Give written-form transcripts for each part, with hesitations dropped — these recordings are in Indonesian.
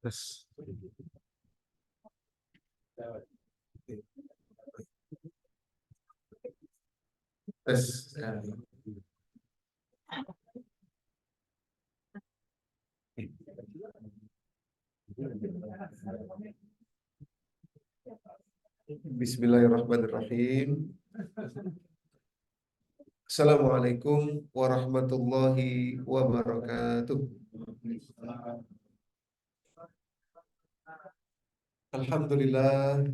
Tes. Tes. Bismillahirrahmanirrahim. Assalamualaikum warahmatullahi wabarakatuh. Alhamdulillah.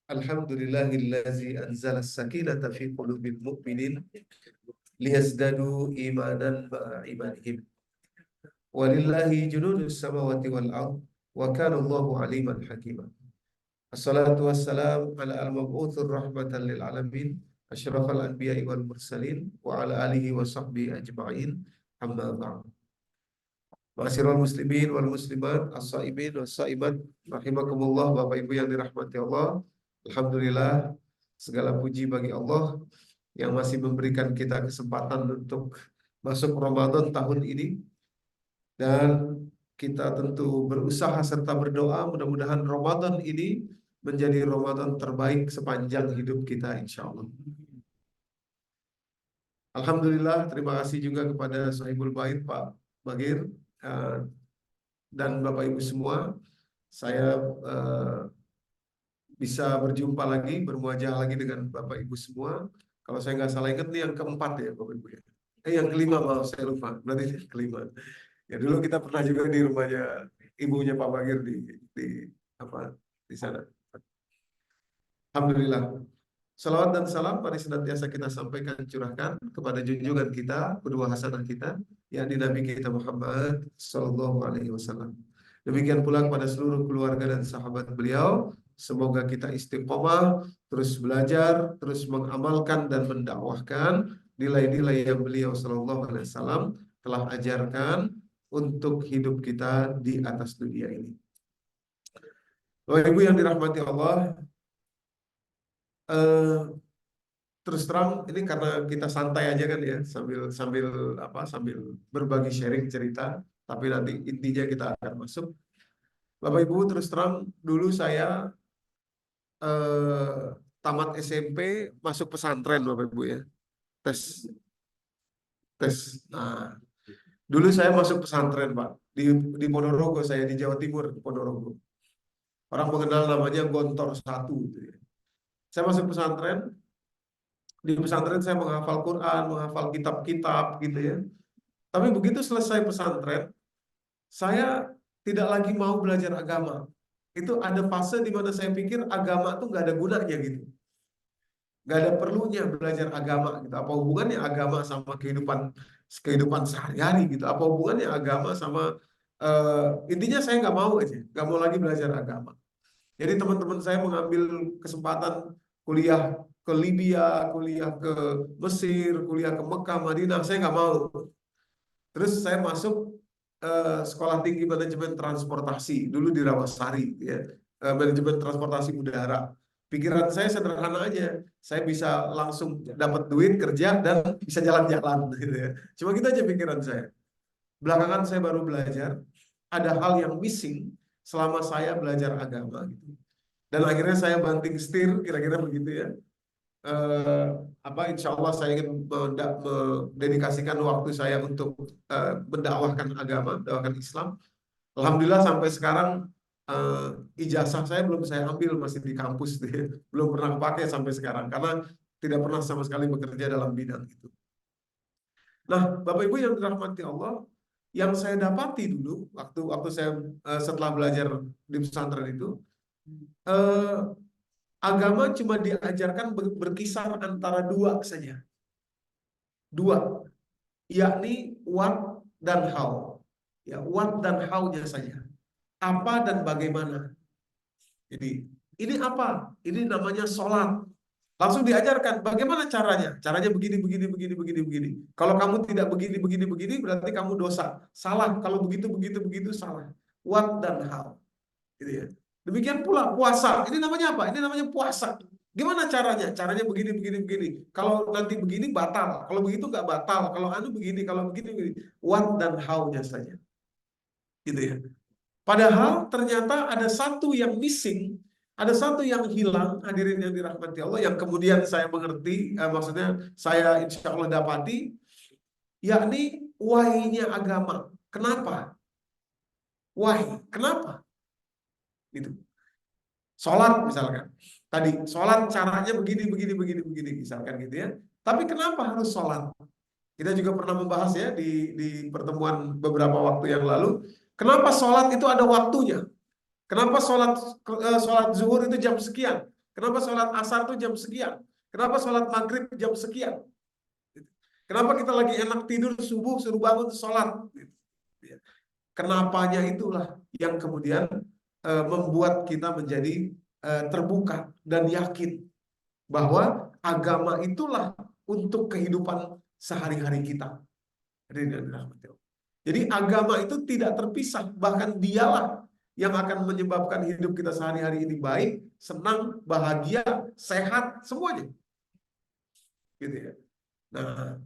Alhamdulillahillazi anzala as-sakinata fi qulubil mu'minin liyazdadu imanan ma'a imanihim. Walillahi junudus samawati wal ard wa kana Allahu aliman hakima. Assalatu wassalam ala al-mab'utsir rahmatan lil alamin asyrafal anbiya'i wal mursalin wa ala alihi wa sahbihi ajma'in, amma ba'd. Ma'asyiral muslimin wal muslimat, as-shaimin was shaimat, rahimakumullah, Bapak Ibu yang dirahmati Allah. Alhamdulillah, segala puji bagi Allah yang masih memberikan kita kesempatan untuk masuk Ramadan tahun ini. Dan kita tentu berusaha serta berdoa mudah-mudahan Ramadan ini menjadi Ramadan terbaik sepanjang hidup kita, insya Allah. Alhamdulillah, terima kasih juga kepada Sahibul Bait Pak Bagir dan Bapak Ibu semua. Saya bisa berjumpa lagi, bermuajah lagi dengan Bapak Ibu semua. Kalau saya nggak salah ingat nih yang keempat ya Bapak Ibu ya. Yang kelima, maaf saya lupa. Berarti yang kelima. Ya dulu kita pernah juga di rumahnya ibunya Pak Bagir di sana. Alhamdulillah. Salawat dan salam mari senantiasa kita sampaikan, curahkan kepada junjungan kita, kedua hasanah kita, yakni Nabi kita Muhammad Sallallahu Alaihi Wasallam. Demikian pula kepada seluruh keluarga dan sahabat beliau. Semoga kita istiqomah, terus belajar, terus mengamalkan dan mendakwahkan nilai-nilai yang beliau Sallallahu Alaihi Wasallam telah ajarkan untuk hidup kita di atas dunia ini. Bapak Ibu yang dirahmati Allah, terus terang ini karena kita santai aja kan ya, sambil berbagi sharing cerita, tapi nanti intinya kita akan masuk. Bapak Ibu, terus terang dulu saya tamat SMP masuk pesantren Bapak Ibu ya. Tes. Nah, dulu saya masuk pesantren Pak di Ponorogo, saya di Jawa Timur, Ponorogo. Orang mengenal namanya Gontor 1 gitu ya. Saya masuk pesantren. Di pesantren saya menghafal Quran, menghafal kitab-kitab gitu ya. Tapi begitu selesai pesantren, saya tidak lagi mau belajar agama. Itu ada fase di mana saya pikir agama tuh nggak ada gunanya gitu. Nggak ada perlunya belajar agama gitu. Apa hubungannya agama sama kehidupan sehari-hari gitu? Apa hubungannya agama sama intinya saya nggak mau aja, nggak mau lagi belajar agama. Jadi teman-teman saya mengambil kesempatan kuliah ke Libya, kuliah ke Mesir, kuliah ke Mekah, Madinah, saya nggak mau. Terus saya masuk Sekolah Tinggi Manajemen Transportasi, dulu di Rawasari, ya, Manajemen Transportasi Udara. Pikiran saya sederhana aja, saya bisa langsung dapat duit, kerja, dan bisa jalan-jalan. Gitu ya. Cuma gitu aja pikiran saya. Belakangan saya baru belajar, ada hal yang missing selama saya belajar agama. Gitu. Dan akhirnya saya banting setir, kira-kira begitu ya. Insya Allah saya ingin mendedikasikan waktu saya untuk mendakwahkan agama, mendakwahkan Islam. Alhamdulillah sampai sekarang ijazah saya belum saya ambil, masih di kampus, belum pernah pakai sampai sekarang karena tidak pernah sama sekali bekerja dalam bidang itu. Nah, Bapak Ibu yang dirahmati Allah, yang saya dapati dulu waktu saya setelah belajar di pesantren itu, agama cuma diajarkan berkisar antara dua saja. Dua, yakni what dan how. Ya, what dan how-nya saja. Apa dan bagaimana. Jadi, ini apa? Ini namanya sholat. Langsung diajarkan bagaimana caranya. Caranya begini, begini, begini, begini, begini. Kalau kamu tidak begini, begini, begini, berarti kamu dosa. Salah. Kalau begitu, begitu, begitu, salah. What dan how. Gitu ya. Demikian pula puasa. Ini namanya apa? Ini namanya puasa. Gimana caranya? Caranya begini, begini, begini. Kalau nanti begini batal. Kalau begitu nggak batal. Kalau begini, kalau begini, begini. What dan how-nya saja. Gitu ya. Padahal ternyata ada satu yang missing, ada satu yang hilang, hadirin yang dirahmati Allah, yang kemudian saya mengerti, maksudnya saya insya Allah dapati, yakni why-nya agama. Kenapa? Why? Kenapa? Gitu. Sholat misalkan. Tadi sholat caranya begini, misalkan gitu ya. Tapi kenapa harus sholat? Kita juga pernah membahas ya di pertemuan beberapa waktu yang lalu. Kenapa sholat itu ada waktunya? Kenapa sholat zuhur itu jam sekian? Kenapa sholat asar itu jam sekian? Kenapa sholat maghrib jam sekian? Kenapa kita lagi enak tidur subuh suruh bangun sholat? Kenapanya itulah yang kemudian membuat kita menjadi terbuka dan yakin bahwa agama itulah untuk kehidupan sehari-hari kita. Jadi agama itu tidak terpisah, bahkan dialah yang akan menyebabkan hidup kita sehari-hari ini baik, senang, bahagia, sehat, semuanya. Gitu ya. Nah,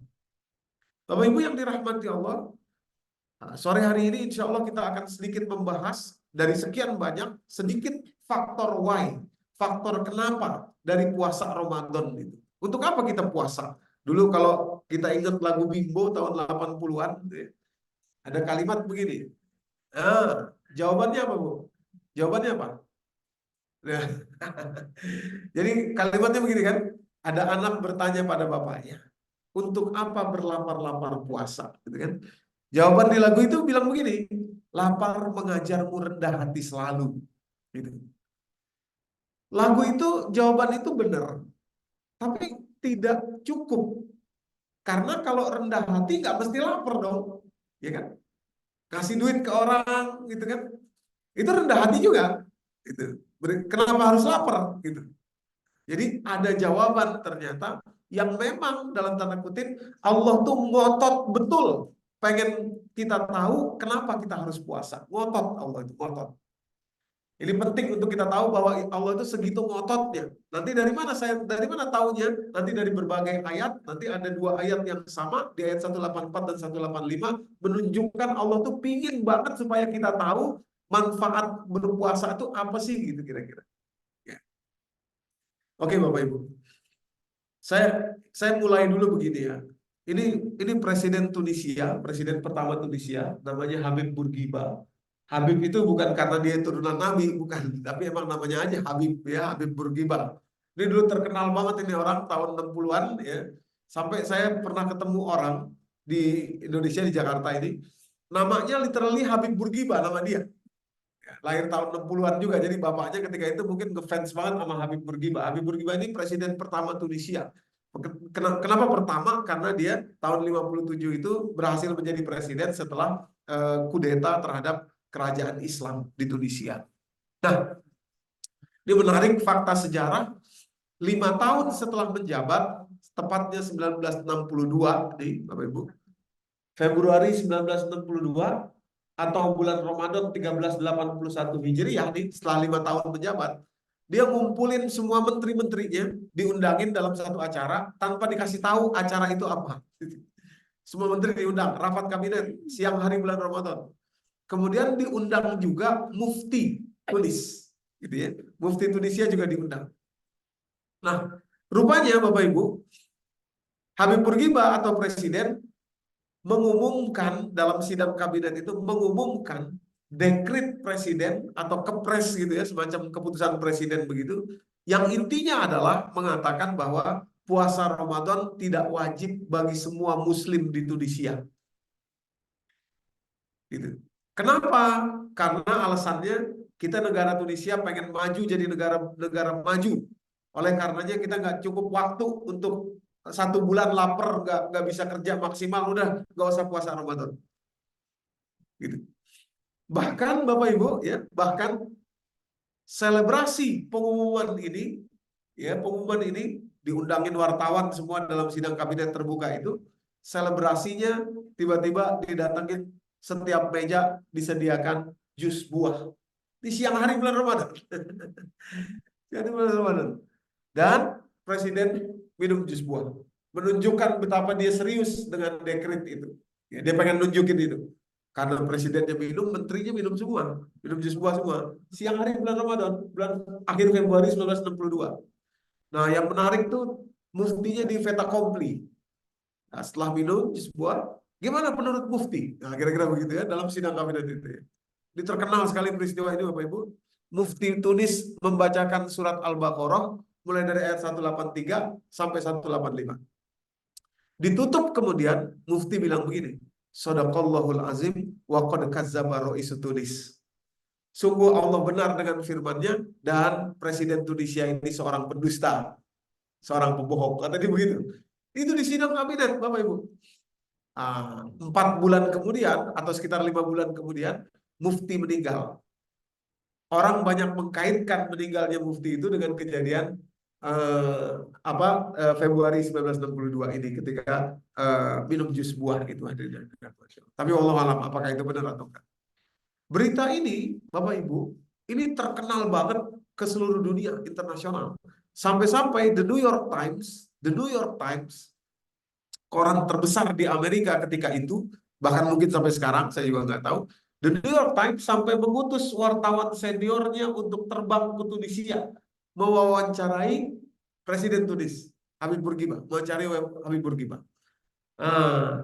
Bapak Ibu yang dirahmati Allah, sore hari ini insya Allah kita akan sedikit membahas dari sekian banyak, sedikit faktor why, faktor kenapa dari puasa Ramadan itu. Untuk apa kita puasa? Dulu kalau kita ingat lagu Bimbo tahun 80-an, ada kalimat begini. Jawabannya apa, Bu? Jawabannya apa? Nah, jadi kalimatnya begini kan, ada anak bertanya pada bapaknya, untuk apa berlapar-lapar puasa? Gitu kan? Jawaban di lagu itu bilang begini, lapar mengajarmu rendah hati selalu. Gitu. Lagu itu, jawaban itu benar, tapi tidak cukup. Karena kalau rendah hati nggak mesti lapar dong, ya kan? Kasih duit ke orang, gitu kan? Itu rendah hati juga. Gitu. Kenapa harus lapar? Gitu. Jadi ada jawaban ternyata yang memang dalam tanda kutip Allah tuh ngotot betul pengen kita tahu kenapa kita harus puasa. Ngotot Allah itu ngotot. Ini penting untuk kita tahu bahwa Allah itu segitu ngototnya. Nanti dari mana tahunya? Nanti dari berbagai ayat, nanti ada dua ayat yang sama di ayat 184 dan 185 menunjukkan Allah tuh pingin banget supaya kita tahu manfaat berpuasa itu apa sih gitu kira-kira. Ya. Oke Bapak Ibu. Saya mulai dulu begini ya. Ini presiden Tunisia, presiden pertama Tunisia, namanya Habib Bourguiba. Habib itu bukan karena dia turunan Nabi, bukan, tapi emang namanya aja Habib ya, Habib Bourguiba. Ini dulu terkenal banget ini orang tahun 60-an ya. Sampai saya pernah ketemu orang di Indonesia di Jakarta ini, namanya literally Habib Bourguiba nama dia. Lahir tahun 60-an juga, jadi bapaknya ketika itu mungkin ngefans banget sama Habib Bourguiba. Habib Bourguiba ini presiden pertama Tunisia. Kenapa pertama? Karena dia tahun 57 itu berhasil menjadi presiden setelah kudeta terhadap kerajaan Islam di Tunisia. Nah, ini menarik fakta sejarah. 5 tahun setelah menjabat, tepatnya 1962, nih Bapak Ibu, Februari 1962 atau bulan Ramadan 1381 Hijriah, nih, setelah 5 tahun menjabat, dia ngumpulin semua menteri-menterinya, diundangin dalam satu acara tanpa dikasih tahu acara itu apa. Semua menteri diundang, rapat kabinet siang hari bulan Ramadan. Kemudian diundang juga mufti Tunis, gitu ya. Mufti Tunisia juga diundang. Nah, rupanya Bapak Ibu, Habib Bourguiba atau presiden mengumumkan dalam sidang kabinet itu mengumumkan dekret presiden atau kepres gitu ya, semacam keputusan presiden begitu, yang intinya adalah mengatakan bahwa puasa Ramadan tidak wajib bagi semua muslim di Tunisia. Gitu. Kenapa? Karena alasannya kita negara Tunisia pengen maju jadi negara maju. Oleh karenanya kita nggak cukup waktu untuk 1 bulan lapar, nggak bisa kerja maksimal, udah nggak usah puasa Ramadan. Gitu. Bahkan Bapak Ibu ya, bahkan selebrasi pengumuman ini, ya pengumuman ini diundangin wartawan semua dalam sidang kabinet terbuka itu, selebrasinya tiba-tiba didatengin setiap meja disediakan jus buah di siang hari bulan Ramadan. Jadi bulan Ramadan. Dan presiden minum jus buah, menunjukkan betapa dia serius dengan dekret itu. Ya, dia pengen nunjukin itu. Karena presidennya minum, menterinya minum semua, minum jus buah semua. Siang hari bulan Ramadan, bulan akhir Februari 1962. Nah, yang menarik tuh muftinya di fait accompli. Nah, setelah minum jus buah, gimana menurut mufti? Nah, kira-kira begitu ya dalam sidang kabinet itu ya. Ini terkenal sekali peristiwa ini Bapak Ibu. Mufti Tunis membacakan surat Al-Baqarah mulai dari ayat 183 sampai 185. Ditutup kemudian mufti bilang begini, Shadaqallahul azim wa qad kazzaba ra'isu Tunis. Sungguh Allah benar dengan firman-Nya dan Presiden Tunisia ini seorang pendusta, seorang pembohong. Kata dia begitu. Itu di sidang kabinet, Bapak Ibu. 4 bulan kemudian atau sekitar 5 bulan kemudian, Mufti meninggal. Orang banyak mengkaitkan meninggalnya Mufti itu dengan kejadian Februari 1962 ini ketika minum jus buah itu hadirnya. Tapi Allah alam apakah itu benar atau enggak. Berita ini, Bapak Ibu, ini terkenal banget ke seluruh dunia internasional. Sampai-sampai The New York Times, koran terbesar di Amerika ketika itu, bahkan mungkin sampai sekarang, saya juga nggak tahu, The New York Times sampai mengutus wartawan seniornya untuk terbang ke Tunisia, mewawancarai Presiden Tunis, Habib Bourguiba, mewawancarai Habib Bourguiba.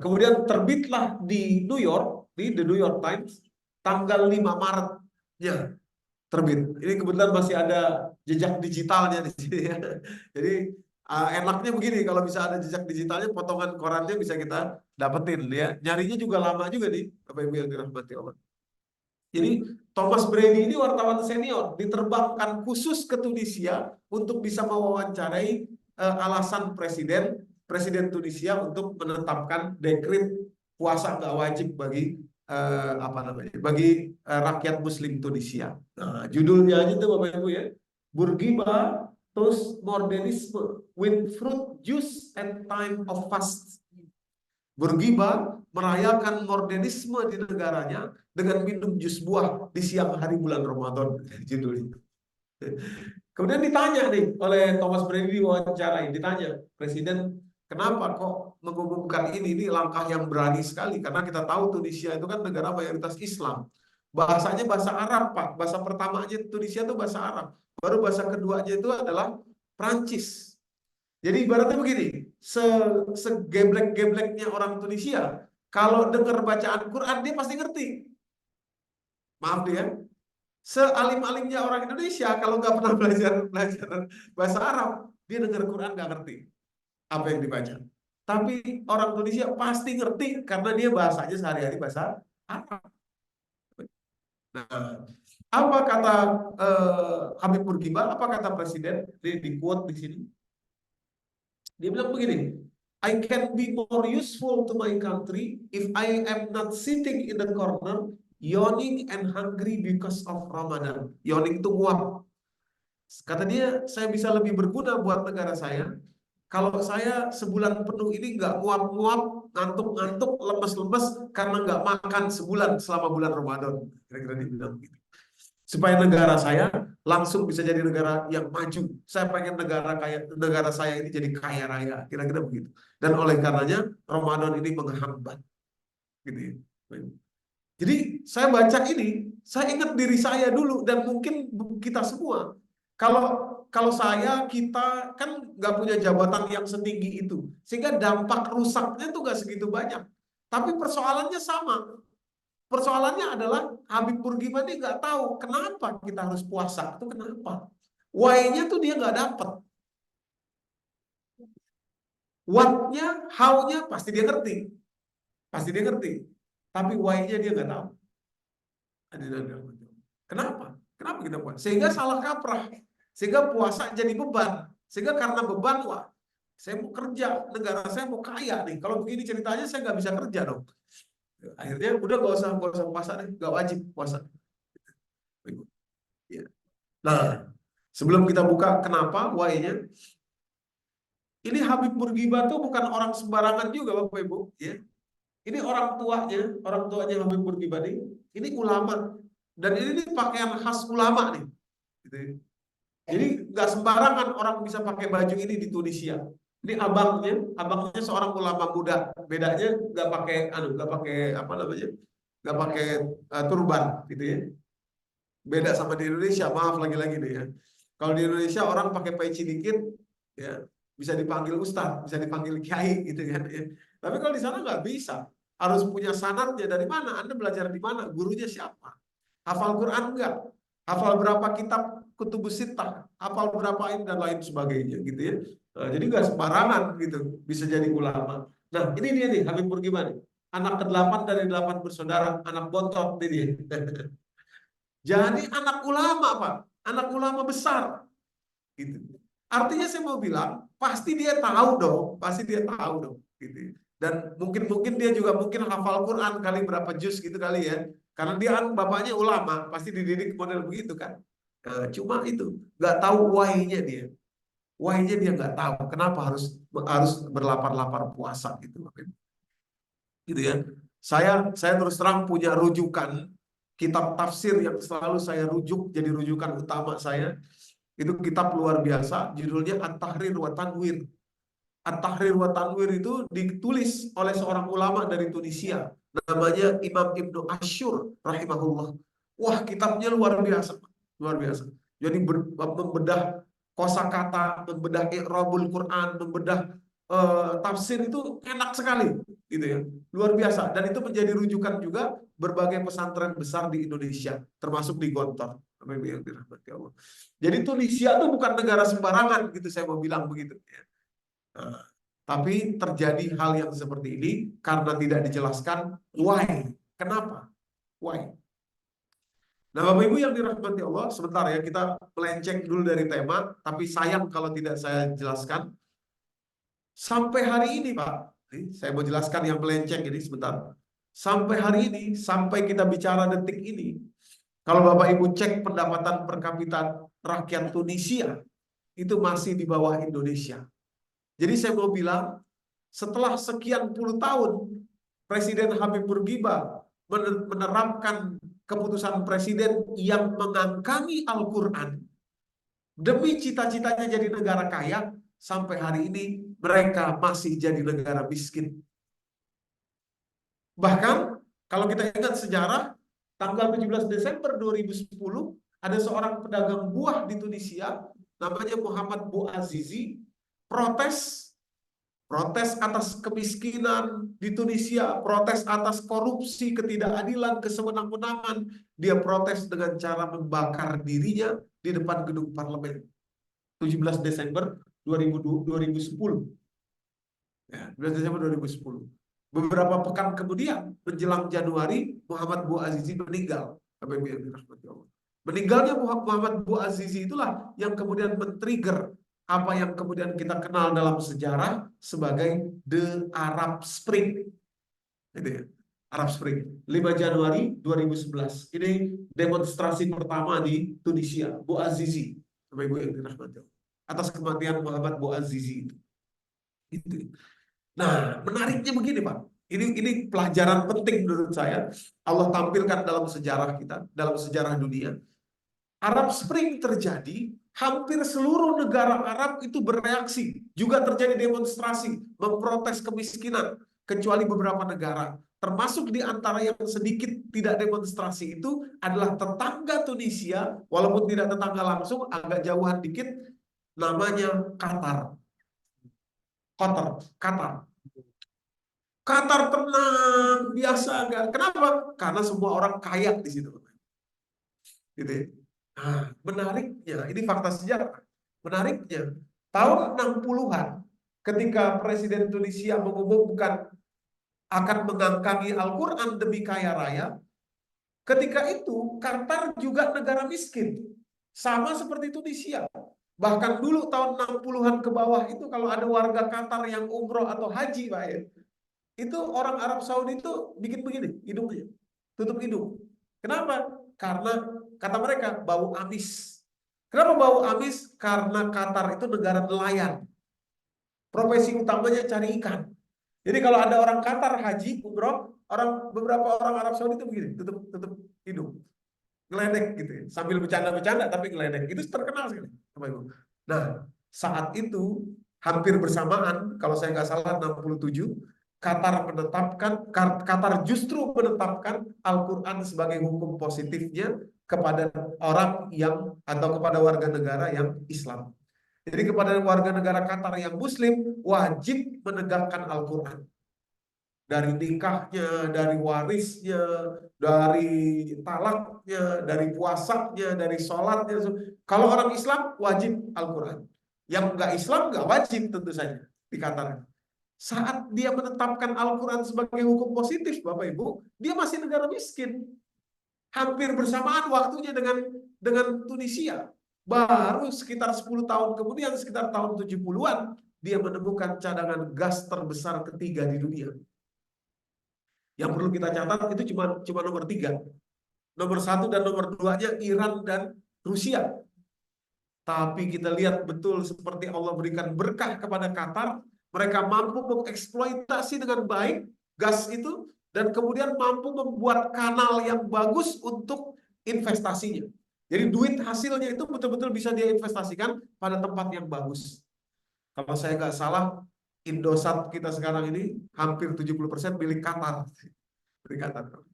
Kemudian terbitlah di New York, di The New York Times, tanggal 5 Maret ya terbit. Ini kebetulan masih ada jejak digitalnya di sini ya. Jadi enaknya begini, kalau bisa ada jejak digitalnya, potongan korannya bisa kita dapetin ya. Nyarinya juga lama juga nih, Bapak Ibu yang dirahmati Allah. Jadi Thomas Brady ini wartawan senior, diterbangkan khusus ke Tunisia untuk bisa mewawancarai alasan Presiden Tunisia untuk menetapkan dekret puasa nggak wajib bagi bagi rakyat Muslim Tunisia. Nah, judulnya aja tuh Bapak Ibu ya, Bourguiba toast modernisme with fruit juice and time of fast. Bourguiba merayakan modernisme di negaranya dengan minum jus buah di siang hari bulan Ramadan, judulnya. Kemudian ditanya nih oleh Thomas Brady diwawancara, ditanya, Presiden, kenapa kok mengumumkan ini langkah yang berani sekali, karena kita tahu Tunisia itu kan negara mayoritas Islam. Bahasanya bahasa Arab, Pak. Bahasa pertamanya Tunisia itu bahasa Arab. Baru bahasa keduanya itu adalah Prancis. Jadi ibaratnya begini, segeblek-gebleknya orang Tunisia, kalau dengar bacaan Quran dia pasti ngerti. Maaf dia, sealim-alimnya orang Indonesia kalau nggak pernah belajar bahasa Arab, dia dengar Quran nggak ngerti apa yang dibaca. Tapi orang Tunisia pasti ngerti karena dia bahasanya sehari-hari bahasa Arab. Nah, apa kata Habib Bourguiba? Apa kata Presiden? Di quote di sini. Dia bilang begini, I can be more useful to my country if I am not sitting in the corner yawning and hungry because of Ramadan. Yawning itu nguap. Kata dia, saya bisa lebih berguna buat negara saya kalau saya sebulan penuh ini nggak nguap-nguap, ngantuk-ngantuk, lemes-lemes karena nggak makan sebulan selama bulan Ramadan. Kira-kira dia bilang begitu. Supaya negara saya langsung bisa jadi negara yang maju. Saya pengen negara saya ini jadi kaya raya, kira-kira begitu. Dan oleh karenanya Ramadan ini menghambat, gitu ya. Jadi saya baca ini, saya ingat diri saya dulu dan mungkin kita semua. Kalau kita kan nggak punya jabatan yang setinggi itu, sehingga dampak rusaknya tuh nggak segitu banyak. Tapi persoalannya sama. Persoalannya adalah Habib Bourguiba ini nggak tahu kenapa kita harus puasa. Itu kenapa? Why-nya tuh dia nggak dapat. What-nya, how-nya pasti dia ngerti. Pasti dia ngerti. Tapi why-nya dia nggak tahu. Kenapa? Kenapa kita puasa? Sehingga salah kaprah. Sehingga puasa jadi beban. Sehingga karena beban, wah, saya mau kerja, negara saya mau kaya nih. Kalau begini ceritanya saya nggak bisa kerja dong. Akhirnya udah gak usah puasa deh, gak wajib puasa. Nah, sebelum kita buka kenapa, why-nya, ini Habib Bourguiba tuh bukan orang sembarangan juga Bapak Ibu, ya. Ini orang tuanya Habib Bourguiba nih, ini ulama, dan ini nih pakaian khas ulama nih. Gitu. Jadi nggak sembarangan orang bisa pakai baju ini di Tunisia. Ini abangnya seorang ulama muda. Bedanya nggak pakai apa namanya, nggak pakai turban, gitu ya. Beda sama di Indonesia, maaf lagi-lagi deh ya. Kalau di Indonesia orang pakai peci dikit, ya bisa dipanggil ustadz, bisa dipanggil kiai, gitu kan. Ya. Tapi kalau di sana nggak bisa, harus punya sanadnya dari mana? Anda belajar di mana? Gurunya siapa? Hafal Quran enggak? Hafal berapa kitab kutubus sittah? Hafal berapa ini dan lain sebagainya, gitu ya. Nah, jadi nggak sembarangan gitu bisa jadi ulama. Nah ini dia nih Habib Bourguiba nih. Anak ke-8 dari 8 bersaudara, anak bontot ini dia. Jadi anak ulama, Pak. Anak ulama besar. Gitu. Artinya saya mau bilang, pasti dia tahu dong. Pasti dia tahu dong. Gitu. Dan mungkin dia juga mungkin hafal Quran kali berapa juz gitu kali ya. Karena dia kan bapaknya ulama, pasti dididik model begitu kan. Cuma itu, nggak tahu why-nya dia. Why-nya dia nggak tahu. Kenapa harus berlapar-lapar puasa gitu. Gitu ya. Saya terus terang punya rujukan kitab tafsir yang selalu saya rujuk jadi rujukan utama saya. Itu kitab luar biasa, judulnya At-Tahrir wa Tanwir. At-Tahrir wa Tanwir itu ditulis oleh seorang ulama dari Tunisia, namanya Imam Ibnu Asyur rahimahullah. Wah, kitabnya luar biasa, luar biasa. Jadi membedah kosakata, membedah i'rabul Quran, membedah tafsir itu enak sekali, gitu ya, luar biasa. Dan itu menjadi rujukan juga berbagai pesantren besar di Indonesia, termasuk di Gontor. Yang dirahmati Allah. Jadi Tunisia itu bukan negara sembarangan, gitu saya mau bilang begitu. Nah, tapi terjadi hal yang seperti ini karena tidak dijelaskan why, kenapa, why. Nah, Bapak Ibu yang dirahmati Allah, sebentar ya kita melenceng dulu dari tema, tapi sayang kalau tidak saya jelaskan. Sampai hari ini, Pak, saya mau jelaskan yang melenceng ini sebentar. Sampai hari ini, sampai kita bicara detik ini, kalau Bapak Ibu cek pendapatan per kapita rakyat Tunisia, itu masih di bawah Indonesia. Jadi saya mau bilang, setelah sekian puluh tahun, Presiden Habib Bourguiba menerapkan keputusan presiden yang mengangkangi Al-Quran demi cita-citanya jadi negara kaya, sampai hari ini mereka masih jadi negara miskin. Bahkan kalau kita ingat sejarah, tanggal 17 Desember 2010 ada seorang pedagang buah di Tunisia namanya Muhammad Bouazizi protes atas kemiskinan di Tunisia, protes atas korupsi, ketidakadilan, kesewenang-wenangan. Dia protes dengan cara membakar dirinya di depan gedung parlemen. 17 Desember 2010. Ya, 17 Desember 2010. Beberapa pekan kemudian, menjelang Januari, Muhammad Bouazizi meninggal. Meninggalnya Muhammad Bouazizi itulah yang kemudian men-trigger apa yang kemudian kita kenal dalam sejarah sebagai The Arab Spring. Gitu ya. Arab Spring. 5 Januari 2011. Ini demonstrasi pertama di Tunisia. Bouazizi. Atas kematian Muhammad Bouazizi itu. Gitu. Nah, menariknya begini, Pak. Ini pelajaran penting menurut saya. Allah tampilkan dalam sejarah kita, dalam sejarah dunia. Arab Spring terjadi, hampir seluruh negara Arab itu bereaksi. Juga terjadi demonstrasi, memprotes kemiskinan, kecuali beberapa negara. Termasuk di antara yang sedikit tidak demonstrasi itu adalah tetangga Tunisia, walaupun tidak tetangga langsung, agak jauhan dikit, namanya Qatar. Qatar. Qatar tenang, biasa enggak. Kenapa? Karena semua orang kaya di situ. Gitu ya. Nah, menariknya, ini fakta sejarah. Menariknya, tahun 60-an ketika Presiden Tunisia mengumumkan akan mengangkangi Al-Quran demi kaya raya, ketika itu Qatar juga negara miskin. Sama seperti Tunisia. Bahkan dulu tahun 60-an ke bawah itu kalau ada warga Qatar yang umroh atau haji, Pak ya, itu orang Arab Saudi itu bikin begini hidungnya, tutup hidung. Kenapa? Karena kata mereka bau amis. Kenapa bau amis? Karena Qatar itu negara nelayan, profesi utamanya cari ikan. Jadi kalau ada orang Qatar haji umroh, beberapa orang Arab Saudi itu begini, tutup hidung, ngeledek gitu ya. Sambil bercanda-bercanda tapi ngeledek. Itu terkenal sekali. Nah, saat itu hampir bersamaan, kalau saya nggak salah 67, Qatar justru menetapkan Al-Quran sebagai hukum positifnya kepada orang yang atau kepada warga negara yang Islam. Jadi kepada warga negara Qatar yang Muslim wajib menegakkan Al-Quran. Dari nikahnya, dari warisnya, dari talaknya, dari puasanya, dari sholatnya. Kalau orang Islam wajib Al-Quran. Yang nggak Islam nggak wajib tentu saja di Qatar. Saat dia menetapkan Al-Quran sebagai hukum positif, Bapak Ibu, dia masih negara miskin. Hampir bersamaan waktunya dengan Tunisia. Baru sekitar 10 tahun kemudian, sekitar tahun 70-an, dia menemukan cadangan gas terbesar ketiga di dunia. Yang perlu kita catat itu cuma nomor 3. Nomor 1 dan nomor 2-nya Iran dan Rusia. Tapi kita lihat betul seperti Allah berikan berkah kepada Qatar, mereka mampu mengeksploitasi dengan baik gas itu dan kemudian mampu membuat kanal yang bagus untuk investasinya. Jadi duit hasilnya itu betul-betul bisa dia investasikan pada tempat yang bagus. Kalau saya nggak salah, Indosat kita sekarang ini hampir 70% milik Qatar.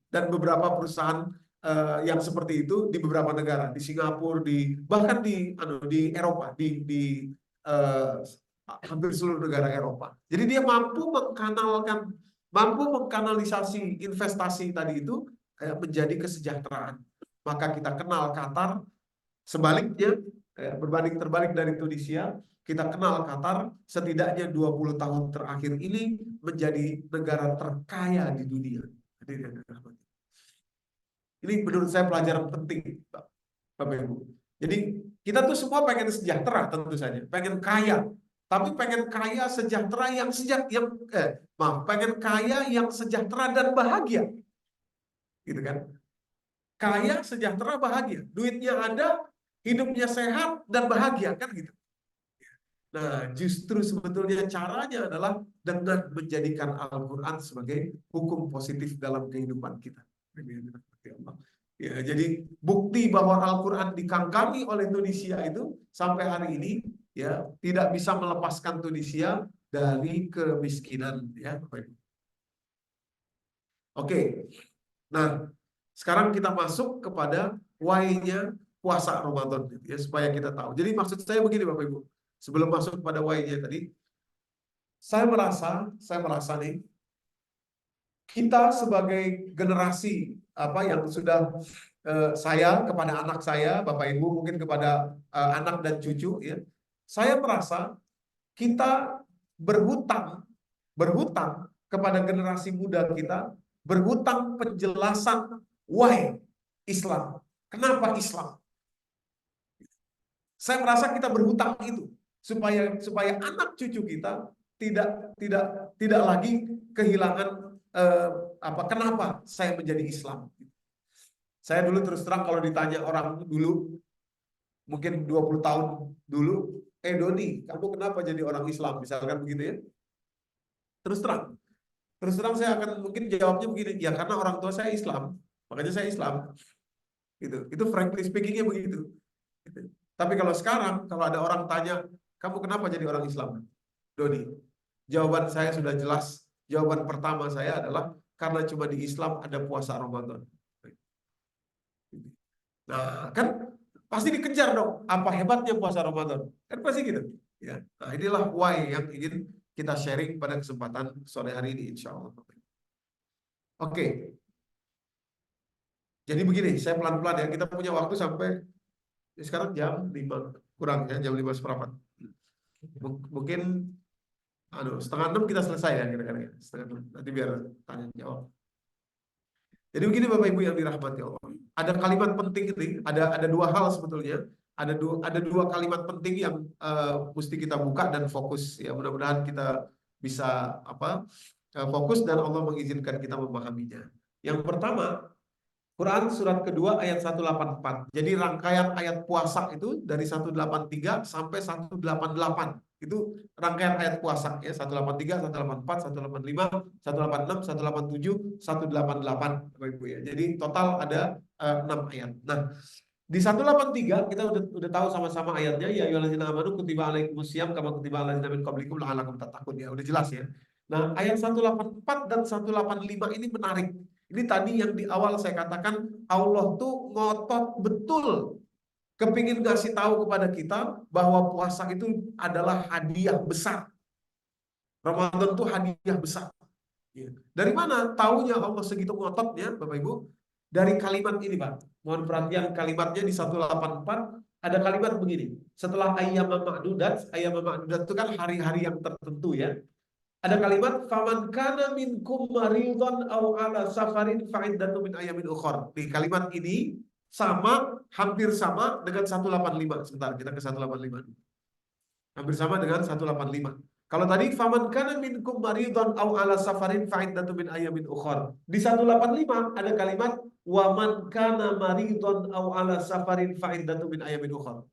Dan beberapa perusahaan yang seperti itu di beberapa negara, di Singapura, bahkan di Eropa, di hampir seluruh negara Eropa. Jadi dia mampu mengkanalisasi investasi tadi itu menjadi kesejahteraan. Maka kita kenal Qatar, sebaliknya berbanding terbalik dari Tunisia, kita kenal Qatar setidaknya 20 tahun terakhir ini menjadi negara terkaya di dunia. Ini menurut saya pelajaran penting, Bapak Ibu. Jadi kita tuh semua pengen sejahtera tentu saja, pengen kaya, tapi pengen kaya sejahtera pengen kaya yang sejahtera dan bahagia, gitu kan? Kaya, sejahtera, bahagia, duitnya ada, hidupnya sehat dan bahagia, kan gitu. Nah, justru sebetulnya caranya adalah dengan menjadikan Al-Quran sebagai hukum positif dalam kehidupan kita. Ya, jadi bukti bahwa Al-Quran dikangkangi oleh Tunisia itu sampai hari ini ya tidak bisa melepaskan Tunisia dari kemiskinan, ya. Oke. Nah, sekarang kita masuk kepada why-nya puasa Ramadan ya, supaya kita tahu. Jadi maksud saya begini Bapak Ibu. Sebelum masuk kepada why-nya tadi, saya merasa nih kita sebagai generasi yang sudah saya kepada anak saya, Bapak Ibu mungkin kepada anak dan cucu ya. Saya merasa kita berhutang kepada generasi muda kita, berhutang penjelasan why Islam. Kenapa Islam? Saya merasa kita berhutang itu supaya anak cucu kita tidak lagi kehilangan kenapa saya menjadi Islam. Saya dulu terus terang kalau ditanya orang dulu mungkin 20 tahun dulu, Doni, kamu kenapa jadi orang Islam? Misalkan begitu ya. Terus terang saya akan mungkin jawabnya begini, ya karena orang tua saya Islam, makanya saya Islam. Gitu. Itu frankly speakingnya begitu. Gitu. Tapi kalau sekarang, kalau ada orang tanya, kamu kenapa jadi orang Islam, Doni? Jawaban saya sudah jelas. Jawaban pertama saya adalah karena cuma di Islam ada puasa Ramadan. Nah, kan pasti dikejar dong. Apa hebatnya puasa Ramadan? Kan pasti gitu. Ya. Nah, inilah why yang ingin kita sharing pada kesempatan sore hari ini, insya Allah. Oke. Jadi begini, saya pelan-pelan ya. Kita punya waktu sampai sekarang jam 5 kurang ya, jam 5 seperempat. Mungkin setengah 6 kita selesai ya kira-kira ya. Setengah 6. Nanti biar tanya jawab. Jadi begini Bapak Ibu yang dirahmati Allah. Ada kalimat penting ini, ada dua hal sebetulnya. Ada dua kalimat penting yang mesti kita buka dan fokus ya. Mudah-mudahan kita bisa fokus dan Allah mengizinkan kita memahaminya. Yang pertama, Quran surat kedua ayat 184. Jadi rangkaian ayat puasa itu dari 183 sampai 188. Itu rangkaian ayat puasa ya, 183, 184, 185, 186, 187, 188 Bapak Ibu ya. Jadi total ada 6 ayat. Nah, di 183 kita udah tahu sama-sama ayatnya, ya ayyuhallazina amanu kutiba alaikumusiyam kama kutiba alal ladzina min qablikum la'allakum tattaqun ya. Udah jelas ya. Nah, ayat 184 dan 185 ini menarik. Ini tadi yang di awal saya katakan Allah tuh ngotot betul kepingin ngasih tahu kepada kita bahwa puasa itu adalah hadiah besar. Ramadan itu hadiah besar. Ya. Dari mana taunya Allah segitu ngototnya, Bapak Ibu? Dari kalimat ini, Pak. Mohon perhatian kalimatnya di 184 ada kalimat begini. Setelah ayyam ma'dudat itu kan hari-hari yang tertentu ya. Ada kalimat faman kana minkum maridhan aw ala safarin fa'iddatun min ayamin ukhra. Di kalimat ini sama, hampir sama dengan 185. Sebentar, kita ke 185. Hampir sama dengan 185. Kalau tadi faman kana minkum maridhan aw ala safarin fa'iddatun min ayamin ukhra. Di 185 ada kalimat waman kana maridhan aw ala safarin fa'iddatun min ayamin ukhra.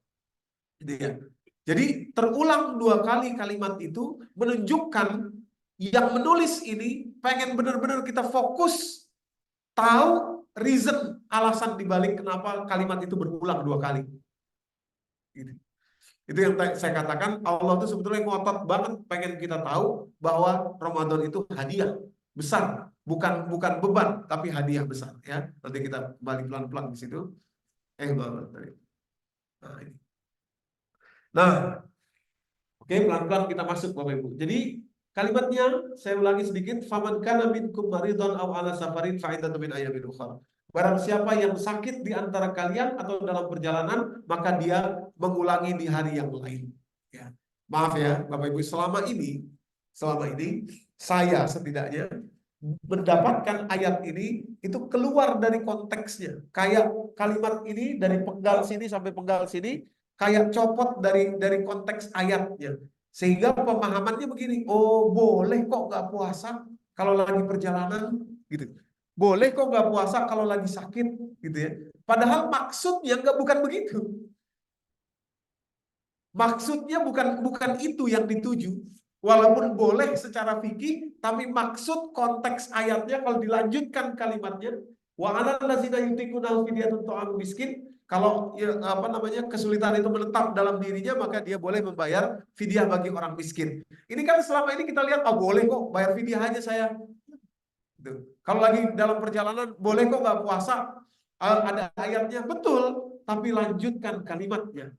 Jadi terulang 2 kali kalimat itu menunjukkan yang menulis ini pengen benar-benar kita fokus tahu reason, alasan dibalik kenapa kalimat itu berulang 2 kali. Gitu. Itu yang saya katakan Allah itu sebetulnya ngotot banget pengen kita tahu bahwa Ramadan itu hadiah besar, bukan beban tapi hadiah besar ya. Nanti kita balik pelan-pelan di situ. Nah, ini. Nah, oke, pelan-pelan kita masuk Bapak Ibu. Jadi kalimatnya saya ulangi sedikit, faman kana minkum maridhan aw ala safarin fa'iddatun min ayamin ukhra. Barang siapa yang sakit di antara kalian atau dalam perjalanan, maka dia mengulangi di hari yang lain. Ya. Maaf ya, Bapak Ibu, selama ini saya setidaknya mendapatkan ayat ini itu keluar dari konteksnya. Kayak kalimat ini dari penggal sini sampai penggal sini kayak copot dari konteks ayatnya. Sehingga pemahamannya begini, oh boleh kok nggak puasa kalau lagi perjalanan, gitu. Boleh kok nggak puasa kalau lagi sakit, gitu ya. Padahal maksudnya bukan begitu. Maksudnya bukan itu yang dituju. Walaupun boleh secara fikih, tapi maksud konteks ayatnya kalau dilanjutkan kalimatnya, wa 'alal ladzina yutiquna fidyatun ta'amu miskin, kalau ya, kesulitan itu menetap dalam dirinya maka dia boleh membayar fidyah bagi orang miskin. Ini kan selama ini kita lihat boleh kok bayar fidyah aja saya. Gitu. Kalau lagi dalam perjalanan boleh kok nggak puasa. Ada ayatnya betul, tapi lanjutkan kalimatnya.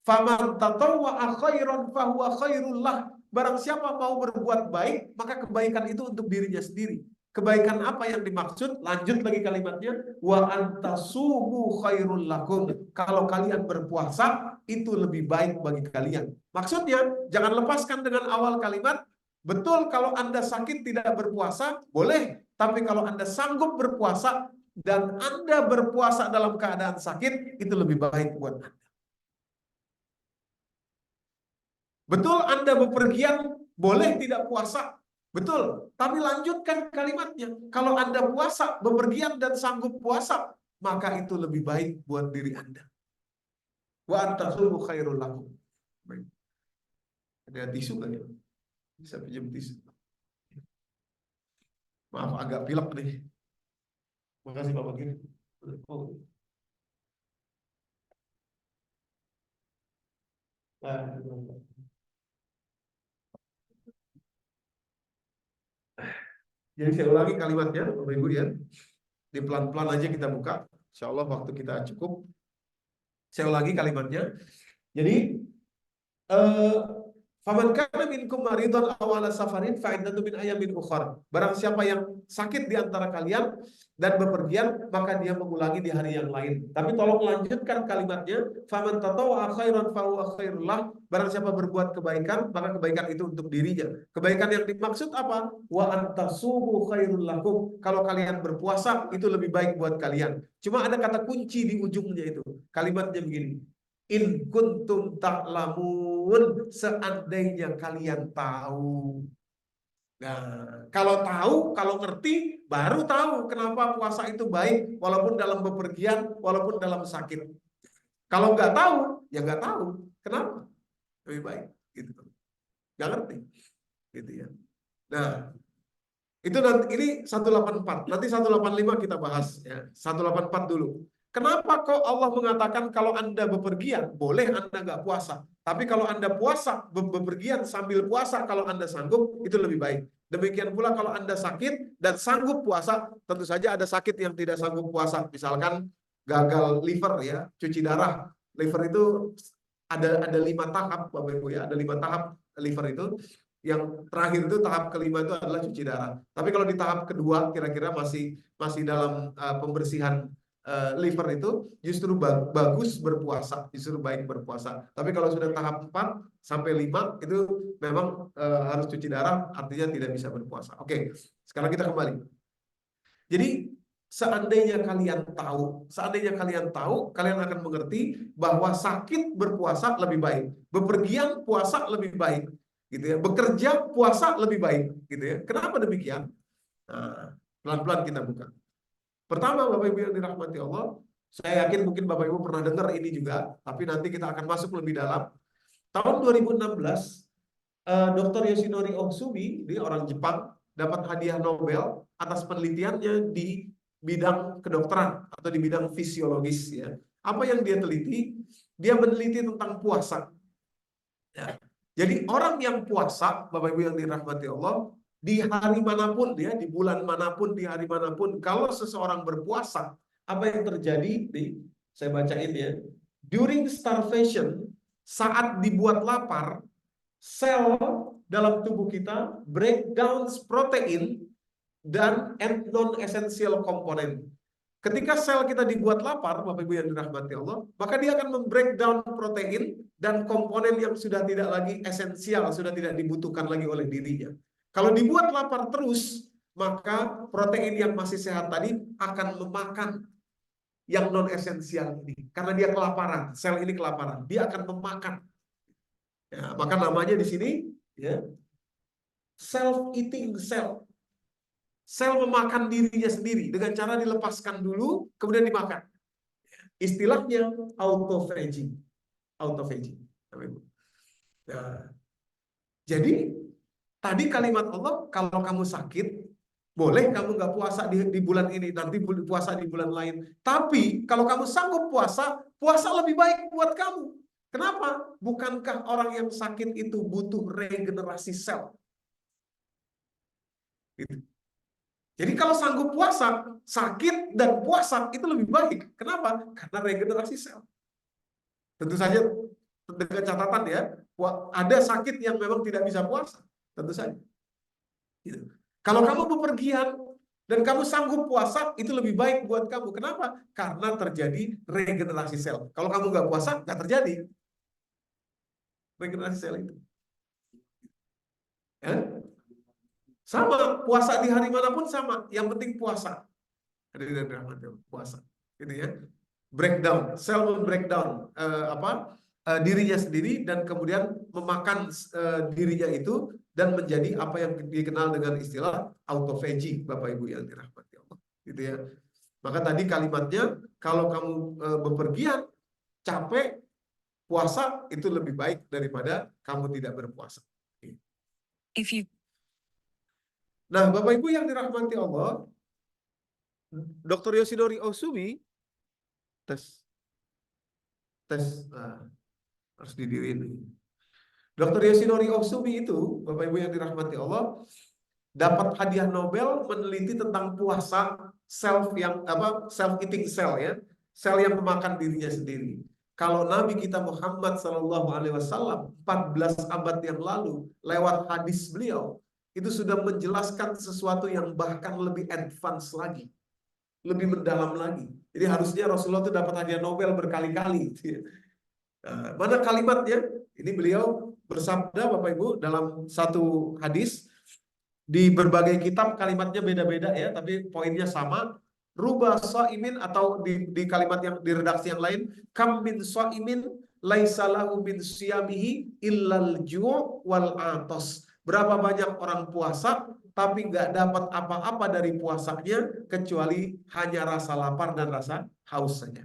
Faman tatawwa'a khairan fahuwa khairul lah. Barang siapa mau berbuat baik, maka kebaikan itu untuk dirinya sendiri. Kebaikan apa yang dimaksud? Lanjut lagi kalimatnya, wa antasumu khairul lakum. Kalau kalian berpuasa, itu lebih baik bagi kalian. Maksudnya, jangan lepaskan dengan awal kalimat, betul kalau Anda sakit tidak berpuasa, boleh. Tapi kalau Anda sanggup berpuasa dan Anda berpuasa dalam keadaan sakit, itu lebih baik buat Anda. Betul Anda bepergian boleh tidak puasa. Betul. Tapi lanjutkan kalimatnya. Kalau Anda puasa, bepergian dan sanggup puasa, maka itu lebih baik buat diri Anda. Wa antasumu khairul lakum. Baik. Ada tisu kan ya? Bisa pinjam tisu. Maaf agak pilek nih. Makasih Bapak Giri. Oh. Jadi saya ulangi kalimatnya, Bapak Ibu ya. Di pelan-pelan aja kita buka. Insya Allah waktu kita cukup. Saya ulangi kalimatnya. Jadi, faman kana minkum maridhan aw ala safarin fa'iddatun min ayamin ukhra. Barang siapa yang sakit di antara kalian dan bepergian, maka dia mengulangi di hari yang lain. Tapi tolong lanjutkan kalimatnya, faman tatawwa'a khairan fahuwa khairul lah. Barang siapa berbuat kebaikan, maka kebaikan itu untuk dirinya. Kebaikan yang dimaksud apa? Wa antasumu khairul lakum. Kalau kalian berpuasa, itu lebih baik buat kalian. Cuma ada kata kunci di ujungnya itu. Kalimatnya begini. In kuntum ta'lamun, seandainya kalian tahu. Nah, kalau tahu, kalau ngerti, baru tahu kenapa puasa itu baik, walaupun dalam bepergian, walaupun dalam sakit. Kalau nggak tahu, ya nggak tahu. Kenapa? Lebih baik. Gitu. Nggak ngerti. Gitu ya. Nah, itu nanti ini 184. Nanti 185 kita bahas ya. 184 dulu. Kenapa kok Allah mengatakan kalau Anda bepergian, boleh Anda nggak puasa. Tapi kalau Anda puasa, bepergian sambil puasa, kalau Anda sanggup, itu lebih baik. Demikian pula kalau Anda sakit dan sanggup puasa, tentu saja ada sakit yang tidak sanggup puasa. Misalkan gagal liver ya, cuci darah. Liver itu ada 5 tahap, Bapak Ibu ya, ada 5 tahap liver itu. Yang terakhir itu tahap kelima itu adalah cuci darah. Tapi kalau di tahap kedua kira-kira masih dalam pembersihan liver itu, justru bagus berpuasa, justru baik berpuasa. Tapi kalau sudah tahap 4 sampai 5 itu memang harus cuci darah, artinya tidak bisa berpuasa. Oke, sekarang kita kembali. Jadi seandainya kalian tahu, kalian akan mengerti bahwa sakit berpuasa lebih baik, bepergian puasa lebih baik, gitu ya. Bekerja puasa lebih baik, gitu ya. Kenapa demikian? Nah, pelan-pelan kita buka. Pertama, Bapak Ibu yang dirahmati Allah, saya yakin mungkin Bapak Ibu pernah dengar ini juga, tapi nanti kita akan masuk lebih dalam. Tahun 2016, Dr. Yoshinori Ohsumi, dia orang Jepang, dapat hadiah Nobel atas penelitiannya di bidang kedokteran atau di bidang fisiologis ya. Apa yang dia teliti? Dia meneliti tentang puasa. Ya. Jadi orang yang puasa, Bapak Ibu yang dirahmati Allah, di hari manapun dia, di bulan manapun, di hari manapun, kalau seseorang berpuasa, apa yang terjadi? Saya bacain ya. During starvation, saat dibuat lapar, sel dalam tubuh kita breakdown protein dan non-essential komponen. Ketika sel kita dibuat lapar, Bapak Ibu yang dirahmati Allah, maka dia akan membreakdown protein dan komponen yang sudah tidak lagi esensial, sudah tidak dibutuhkan lagi oleh dirinya. Kalau dibuat lapar terus, maka protein yang masih sehat tadi akan memakan yang non-esensial ini. Karena dia kelaparan, sel ini kelaparan, dia akan memakan. Ya, maka namanya di sini ya, self-eating cell. Sel memakan dirinya sendiri dengan cara dilepaskan dulu, kemudian dimakan. Istilahnya autophagy. Autophagy. Nah, jadi tadi kalimat Allah, kalau kamu sakit, boleh kamu nggak puasa di bulan ini, nanti puasa di bulan lain. Tapi kalau kamu sanggup puasa, puasa lebih baik buat kamu. Kenapa? Bukankah orang yang sakit itu butuh regenerasi sel? Gitu. Jadi kalau sanggup puasa, sakit dan puasa itu lebih baik. Kenapa? Karena regenerasi sel. Tentu saja dengan catatan ya, ada sakit yang memang tidak bisa puasa. Tentu saja. Gitu. Kalau kamu bepergian dan kamu sanggup puasa, itu lebih baik buat kamu. Kenapa? Karena terjadi regenerasi sel. Kalau kamu nggak puasa, nggak terjadi regenerasi sel itu. Ya? Sama, puasa di hari manapun sama. Yang penting puasa. Puasa. Gitu ya. Breakdown, sel membreakdown dirinya sendiri dan kemudian memakan dirinya itu dan menjadi apa yang dikenal dengan istilah autophagy, Bapak Ibu yang dirahmati Allah. Gitu ya. Maka tadi kalimatnya, kalau kamu bepergian, capek, puasa itu lebih baik daripada kamu tidak berpuasa. Nah, Bapak Ibu yang dirahmati Allah, Dr. Yoshinori Ohsumi tes harus didiriin. Dr. Yoshinori Ohsumi itu, Bapak Ibu yang dirahmati Allah, dapat hadiah Nobel meneliti tentang puasa self eating cell ya, sel yang memakan dirinya sendiri. Kalau Nabi kita Muhammad SAW 14 abad yang lalu lewat hadis beliau itu sudah menjelaskan sesuatu yang bahkan lebih advance lagi, lebih mendalam lagi. Jadi harusnya Rasulullah itu dapat hadiah Nobel berkali-kali. Nah, mana kalimatnya? Ini beliau bersabda, Bapak Ibu, dalam satu hadis. Di berbagai kitab kalimatnya beda-beda ya, tapi poinnya sama. Ruba shaimin, atau di kalimat yang di redaksi yang lain, kam min shaimin laisa lahu min siyamihi illal ju' wal atos. Berapa banyak orang puasa tapi nggak dapat apa-apa dari puasanya kecuali hanya rasa lapar dan rasa haus saja.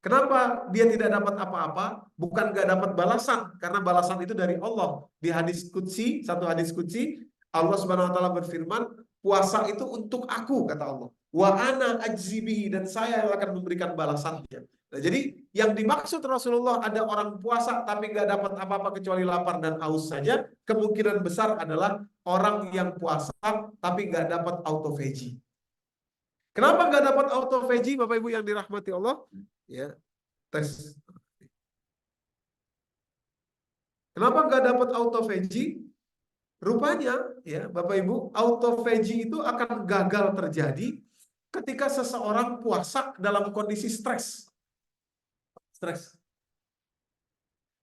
Kenapa dia tidak dapat apa-apa? Bukan nggak dapat balasan, karena balasan itu dari Allah. Di hadis qudsi, satu hadis qudsi, Allah Subhanahu wa taala berfirman, puasa itu untuk aku, kata Allah. Wa ana ajzibihi, dan saya yang akan memberikan balasannya. Nah, jadi yang dimaksud Rasulullah ada orang puasa tapi nggak dapat apa-apa kecuali lapar dan haus saja, kemungkinan besar adalah orang yang puasa tapi nggak dapat autophagy. Kenapa nggak dapat autophagy, Bapak Ibu yang dirahmati Allah? Ya, tes. Kenapa nggak dapat autophagy? Rupanya, ya Bapak Ibu, autophagy itu akan gagal terjadi ketika seseorang puasa dalam kondisi stres. Stres.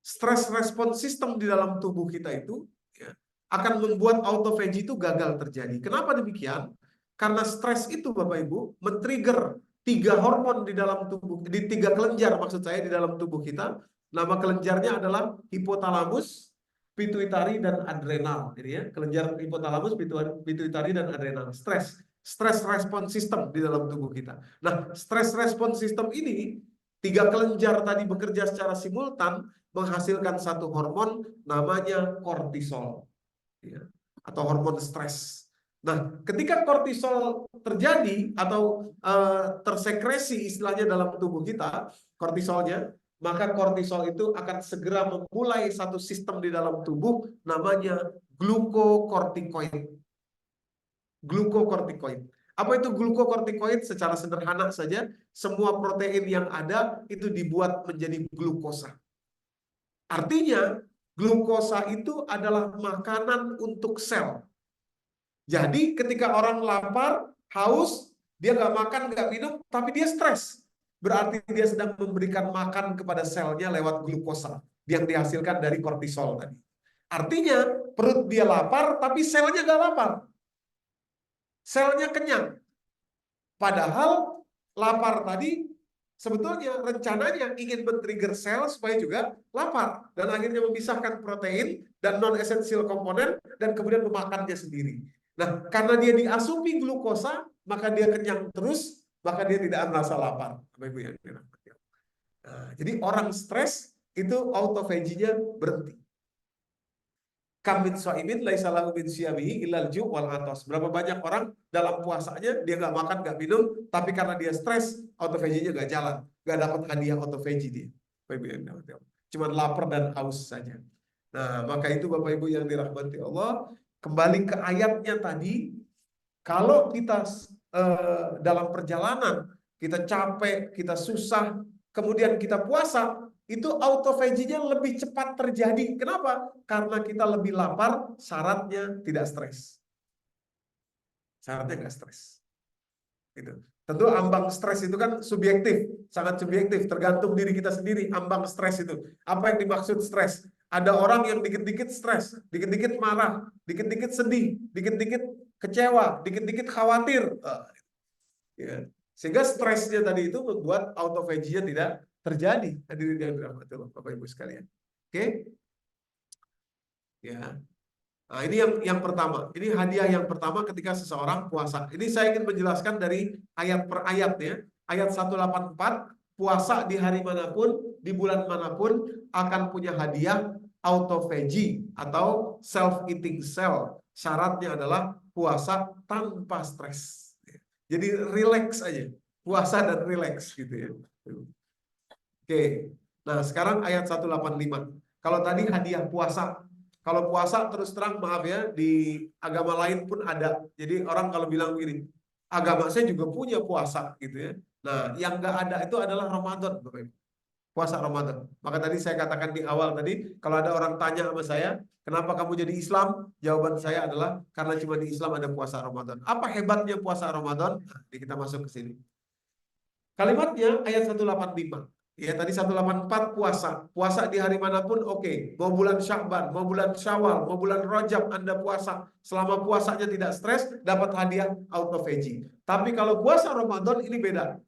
Stress response system di dalam tubuh kita itu ya, akan membuat autophagy itu gagal terjadi. Kenapa demikian? Karena stres itu Bapak Ibu men-trigger 3 hormon di dalam tubuh, di 3 kelenjar maksud saya di dalam tubuh kita. Nama kelenjarnya adalah hipotalamus, pituitari dan adrenal. Jadi ya, kelenjar hipotalamus, pituitari dan adrenal. Stress response system di dalam tubuh kita. Nah, stress response system ini 3 kelenjar tadi bekerja secara simultan menghasilkan satu hormon namanya kortisol, ya, atau hormon stres. Nah, ketika kortisol terjadi atau tersekresi istilahnya dalam tubuh kita, kortisolnya, maka kortisol itu akan segera memulai satu sistem di dalam tubuh namanya glukokortikoid. Glukokortikoid. Apa itu glukokortikoid? Secara sederhana saja, semua protein yang ada itu dibuat menjadi glukosa. Artinya, glukosa itu adalah makanan untuk sel. Jadi ketika orang lapar, haus, dia nggak makan, nggak minum, tapi dia stres. Berarti dia sedang memberikan makan kepada selnya lewat glukosa yang dihasilkan dari kortisol tadi. Artinya, perut dia lapar, tapi selnya nggak lapar. Selnya kenyang. Padahal lapar tadi sebetulnya rencananya ingin men-trigger sel supaya juga lapar dan akhirnya memisahkan protein dan non-esensial komponen dan kemudian memakannya sendiri. Nah, karena dia diasupi glukosa, maka dia kenyang terus, maka dia tidak merasa lapar. Nah, jadi orang stres itu autophagy-nya berhenti. Kamin so'imin laisa lahu min siyamihi illal ju' wal atos. Berapa banyak orang dalam puasanya dia nggak makan, nggak minum, tapi karena dia stres, autophagy-nya nggak jalan, nggak dapat hadiah autophagy dia. Cuma lapar dan haus saja. Nah, maka itu Bapak Ibu yang dirahmati Allah, kembali ke ayatnya tadi, kalau kita dalam perjalanan, kita capek, kita susah, kemudian kita puasa, itu autophagy-nya lebih cepat terjadi. Kenapa? Karena kita lebih lapar, syaratnya tidak stres. Syaratnya nggak stres. Gitu. Tentu ambang stres itu kan subjektif, sangat subjektif, tergantung diri kita sendiri. Ambang stres itu, apa yang dimaksud stres? Ada orang yang dikit-dikit stres, dikit-dikit marah, dikit-dikit sedih, dikit-dikit kecewa, dikit-dikit khawatir. Ya. Sehingga stresnya tadi itu membuat autophagy-nya tidak terjadi. Hadirin yang dirahmati Allah, Bapak Ibu sekalian. Oke? Ya. Nah, ini yang pertama. Ini hadiah yang pertama ketika seseorang puasa. Ini saya ingin menjelaskan dari ayat per ayat ya. Ayat 184, puasa di hari manapun, di bulan manapun akan punya hadiah autophagy atau self-eating cell. Syaratnya adalah puasa tanpa stres. Jadi relax aja. Puasa dan relax gitu ya. Oke. Nah, sekarang ayat 185. Kalau tadi hadiah puasa. Kalau puasa terus terang maaf ya, di agama lain pun ada. Jadi orang kalau bilang begini, agama saya juga punya puasa gitu ya. Nah, yang nggak ada itu adalah Ramadan, Bapak Ibu. Puasa Ramadan. Maka tadi saya katakan di awal tadi, kalau ada orang tanya sama saya, kenapa kamu jadi Islam? Jawaban saya adalah karena cuma di Islam ada puasa Ramadan. Apa hebatnya puasa Ramadan? Nah, kita masuk ke sini. Kalimatnya ayat 185. Ya, tadi 184 puasa. Puasa di hari manapun oke. Mau bulan Sya'ban, mau bulan Syawal, mau bulan Rajab Anda puasa. Selama puasanya tidak stres, dapat hadiah autophagy. Tapi kalau puasa Ramadan ini beda.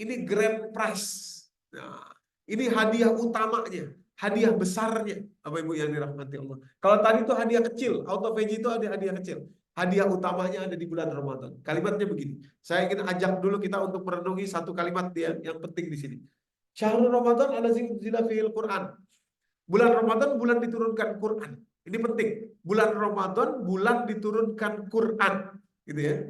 Ini grand prize. Nah, ini hadiah utamanya, hadiah besarnya. Bapak Ibu yang dirahmati Allah. Kalau tadi itu hadiah kecil, autophagy itu ada hadiah kecil. Hadiah utamanya ada di bulan Ramadan. Kalimatnya begini. Saya ingin ajak dulu kita untuk merenungi satu kalimat dia yang penting di sini. Syahrul Ramadan allazi unzila fihil Quran. Bulan Ramadan bulan diturunkan Quran. Ini penting. Bulan Ramadan bulan diturunkan Quran, gitu ya.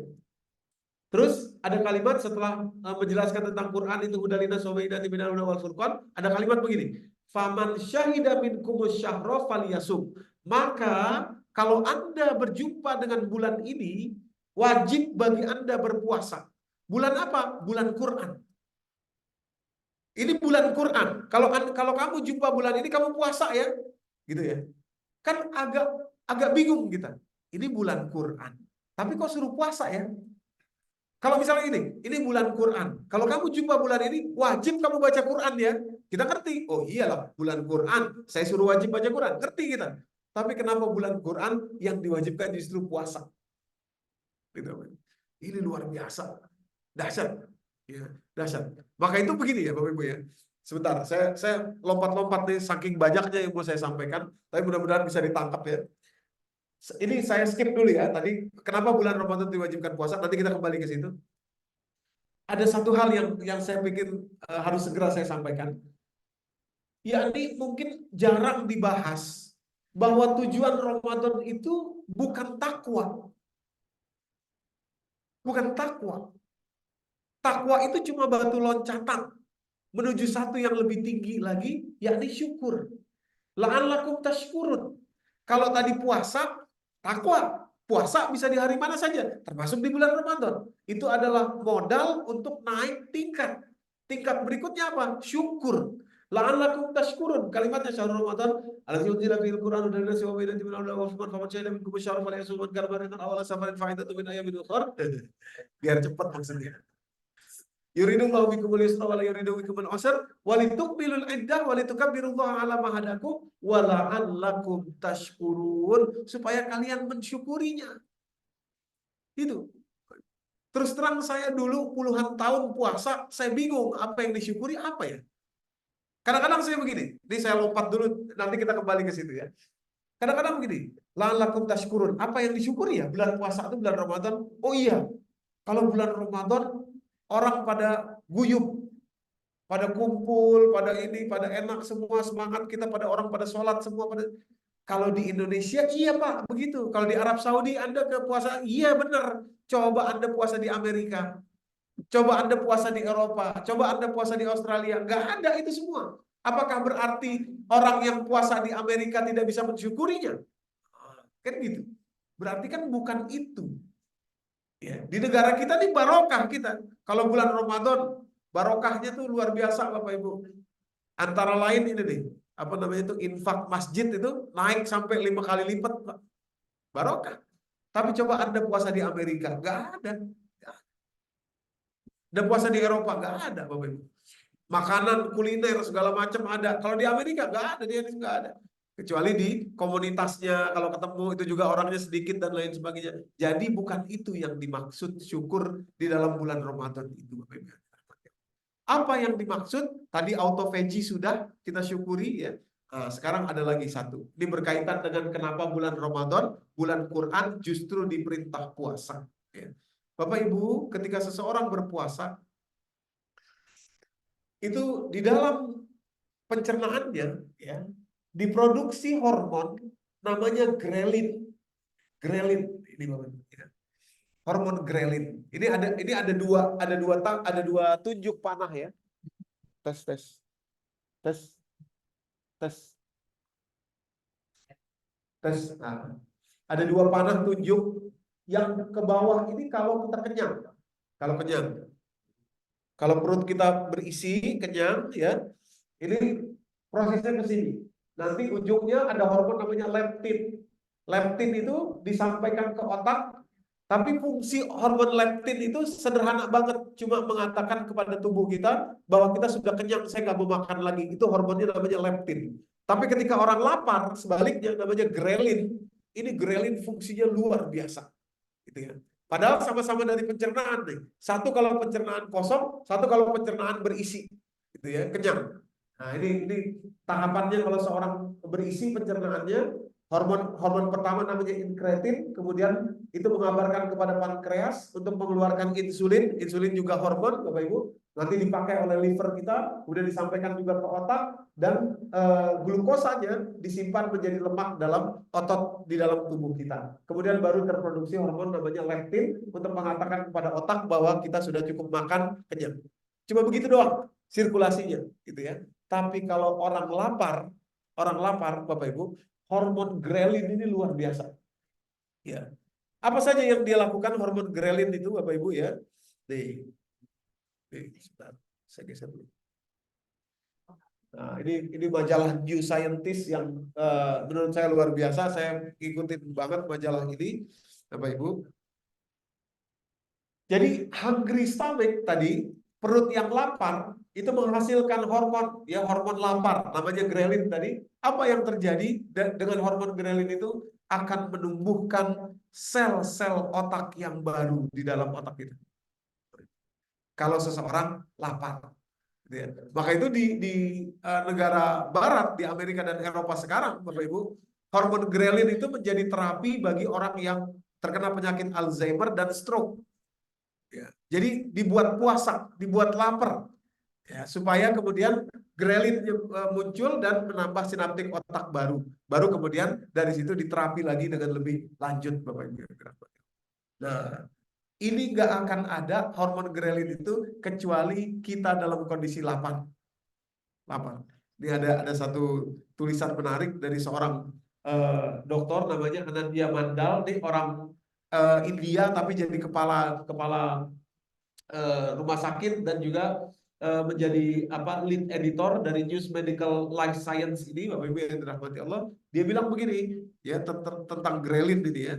Terus ada kalimat setelah menjelaskan tentang Quran itu hudalina sobaidati minal huda wal furqan, ada kalimat begini. Faman syahida minkumus syahra falyasum. Maka kalau Anda berjumpa dengan bulan ini, wajib bagi Anda berpuasa. Bulan apa? Bulan Quran. Ini bulan Quran. Kalau kamu jumpa bulan ini kamu puasa ya, gitu ya. Kan agak bingung kita. Ini bulan Quran. Tapi kok suruh puasa ya? Kalau misalnya ini bulan Quran. Kalau kamu jumpa bulan ini, wajib kamu baca Quran ya. Kita ngerti. Oh iyalah, bulan Quran. Saya suruh wajib baca Quran. Ngerti kita. Tapi kenapa bulan Quran yang diwajibkan justru puasa? Gitu. Ini luar biasa. Dahsyat. Ya, dahsyat. Maka itu begini ya Bapak Ibu ya. Sebentar, saya lompat-lompat nih saking banyaknya yang mau saya sampaikan. Tapi mudah-mudahan bisa ditangkap ya. Ini saya skip dulu ya. Tadi kenapa bulan Ramadan diwajibkan puasa? Nanti kita kembali ke situ. Ada satu hal yang saya pikir harus segera saya sampaikan. Yakni mungkin jarang dibahas bahwa tujuan Ramadan itu bukan takwa. Bukan takwa. Takwa itu cuma batu loncatan menuju satu yang lebih tinggi lagi, yakni syukur. La'allakum tashkurun. Kalau tadi puasa, takwa. Puasa bisa di hari mana saja, termasuk di bulan Ramadan. Itu adalah modal untuk naik tingkat. Tingkat berikutnya apa? Syukur. La'allakum tashkurun. Kalimatnya syahrul Ramadan, allazi unzila fihil Qur'an hudan linnasi wa bayyinatin minal huda wal furqan, faman syahida minkum asyhara falyasum man kana maridan aw ala safarin fa iddatun min ayyamin ukhra. Biar cepat maksudnya. Yuridullahu bikumul yusra wa la yuridu bikumul usra wa litukmilul iddah wa litukabbirullaha ala ma hadakum wa la'allakum tashkurun, supaya kalian mensyukurinya. Itu. Terus terang saya dulu puluhan tahun puasa, saya bingung apa yang disyukuri apa ya. Kadang-kadang saya begini, ini saya lompat dulu, nanti kita kembali ke situ ya. Kadang-kadang begini, la'allakum tashkurun, apa yang disyukuri ya? Bulan puasa itu bulan Ramadan. Oh iya, kalau bulan Ramadan orang pada guyup, pada kumpul, pada ini, pada enak semua, semangat kita, pada orang pada sholat semua. Kalau di Indonesia, iya Pak, begitu. Kalau di Arab Saudi, Anda ke puasa, iya benar. Coba Anda puasa di Amerika, coba Anda puasa di Eropa, coba Anda puasa di Australia. Nggak ada itu semua. Apakah berarti orang yang puasa di Amerika tidak bisa mensyukurinya? Kan gitu. Berarti kan bukan itu. Ya, di negara kita ini barokah kita. Kalau bulan Ramadan, barokahnya tuh luar biasa Bapak Ibu. Antara lain ini nih, apa namanya itu, infak masjid itu naik sampai 5 kali lipat, Pak. Barokah. Tapi coba Anda puasa di Amerika, nggak ada. Dan puasa di Eropa, nggak ada Bapak Ibu. Makanan, kuliner, segala macam ada. Kalau di Amerika nggak ada, dia nggak ada. Kecuali di komunitasnya, kalau ketemu itu juga orangnya sedikit dan lain sebagainya. Jadi bukan itu yang dimaksud syukur di dalam bulan Ramadan itu, Bapak Ibu. Apa yang dimaksud? Tadi autophagy sudah kita syukuri ya. Nah, sekarang ada lagi satu. Ini berkaitan dengan kenapa bulan Ramadan, bulan Quran justru diperintah puasa. Ya. Bapak Ibu, ketika seseorang berpuasa, itu di dalam pencernaannya ya, diproduksi hormon namanya grelin. Grelin ini Bapak Ibu. Ya. Hormon grelin. Ini ada dua tunjuk panah ya. Tes tes tes tes tes. Nah, ada dua panah tunjuk yang ke bawah ini kalau kita kenyang. Kalau kenyang. Kalau perut kita berisi kenyang ya, ini prosesnya ke sini. Nanti ujungnya ada hormon namanya leptin. Leptin itu disampaikan ke otak, tapi fungsi hormon leptin itu sederhana banget, cuma mengatakan kepada tubuh kita bahwa kita sudah kenyang, saya nggak mau makan lagi. Itu hormonnya namanya leptin. Tapi ketika orang lapar, sebaliknya namanya grelin. Ini grelin fungsinya luar biasa, gitu ya. Padahal sama-sama dari pencernaan nih. Satu kalau pencernaan kosong, satu kalau pencernaan berisi, gitu ya, kenyang. Nah ini tahapannya kalau seorang berisi pencernaannya. Hormon pertama namanya inkretin, kemudian itu mengabarkan kepada pankreas untuk mengeluarkan insulin. Insulin juga hormon, Bapak Ibu. Nanti dipakai oleh liver kita, kemudian disampaikan juga ke otak, dan glukosanya disimpan menjadi lemak dalam otot di dalam tubuh kita. Kemudian baru terproduksi hormon namanya leptin untuk mengatakan kepada otak bahwa kita sudah cukup makan, kenyang. Cuma begitu doang sirkulasinya, gitu ya. Tapi kalau orang lapar, Bapak Ibu, hormon grelin ini luar biasa. Ya. Apa saja yang dia lakukan hormon grelin itu, Bapak Ibu ya? Sebentar, saya geser dulu. Nah, ini majalah New Scientist yang menurut saya luar biasa. Saya ikutin banget majalah ini, Bapak Ibu. Jadi hungry stomach tadi, perut yang lapar itu menghasilkan hormon, ya, hormon lapar namanya grelin tadi. Apa yang terjadi dengan hormon grelin itu akan menumbuhkan sel-sel otak yang baru di dalam otak kita. Kalau seseorang lapar, gitu ya. Maka itu di negara Barat, di Amerika dan Eropa sekarang, Bapak Ibu, hormon grelin itu menjadi terapi bagi orang yang terkena penyakit Alzheimer dan stroke. Ya. Jadi dibuat puasa, dibuat lapar, ya, supaya kemudian grelin muncul dan menambah sinaptik otak baru. Baru kemudian dari situ diterapi lagi dengan lebih lanjut, Bapak Ibu. Nah, ini nggak akan ada hormon grelin itu kecuali kita dalam kondisi lapar. Lapar. Ini ada satu tulisan menarik dari seorang dokter namanya Anandya Mandal, nih orang India tapi jadi kepala rumah sakit dan juga menjadi lead editor dari News Medical Life Science ini, Bapak Ibu yang dirahmati Allah. Dia bilang begini ya tentang grelin ini ya,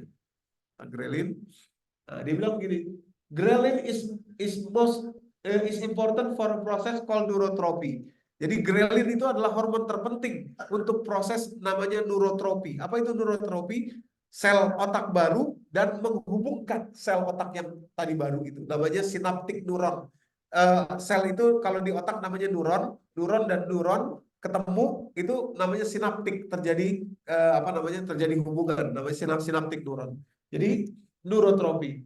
tentang grelin. Nah, dia bilang begini, grelin is important for a process called neurotrophy. Jadi grelin itu adalah hormon terpenting untuk proses namanya neurotropi. Apa itu neurotropi? Sel otak baru dan menghubungkan sel otak yang tadi baru itu. Namanya sinaptik neuron. Sel itu kalau di otak namanya neuron dan neuron ketemu itu namanya sinaptik, terjadi terjadi hubungan, namanya sinaptik neuron. Jadi neurotropi,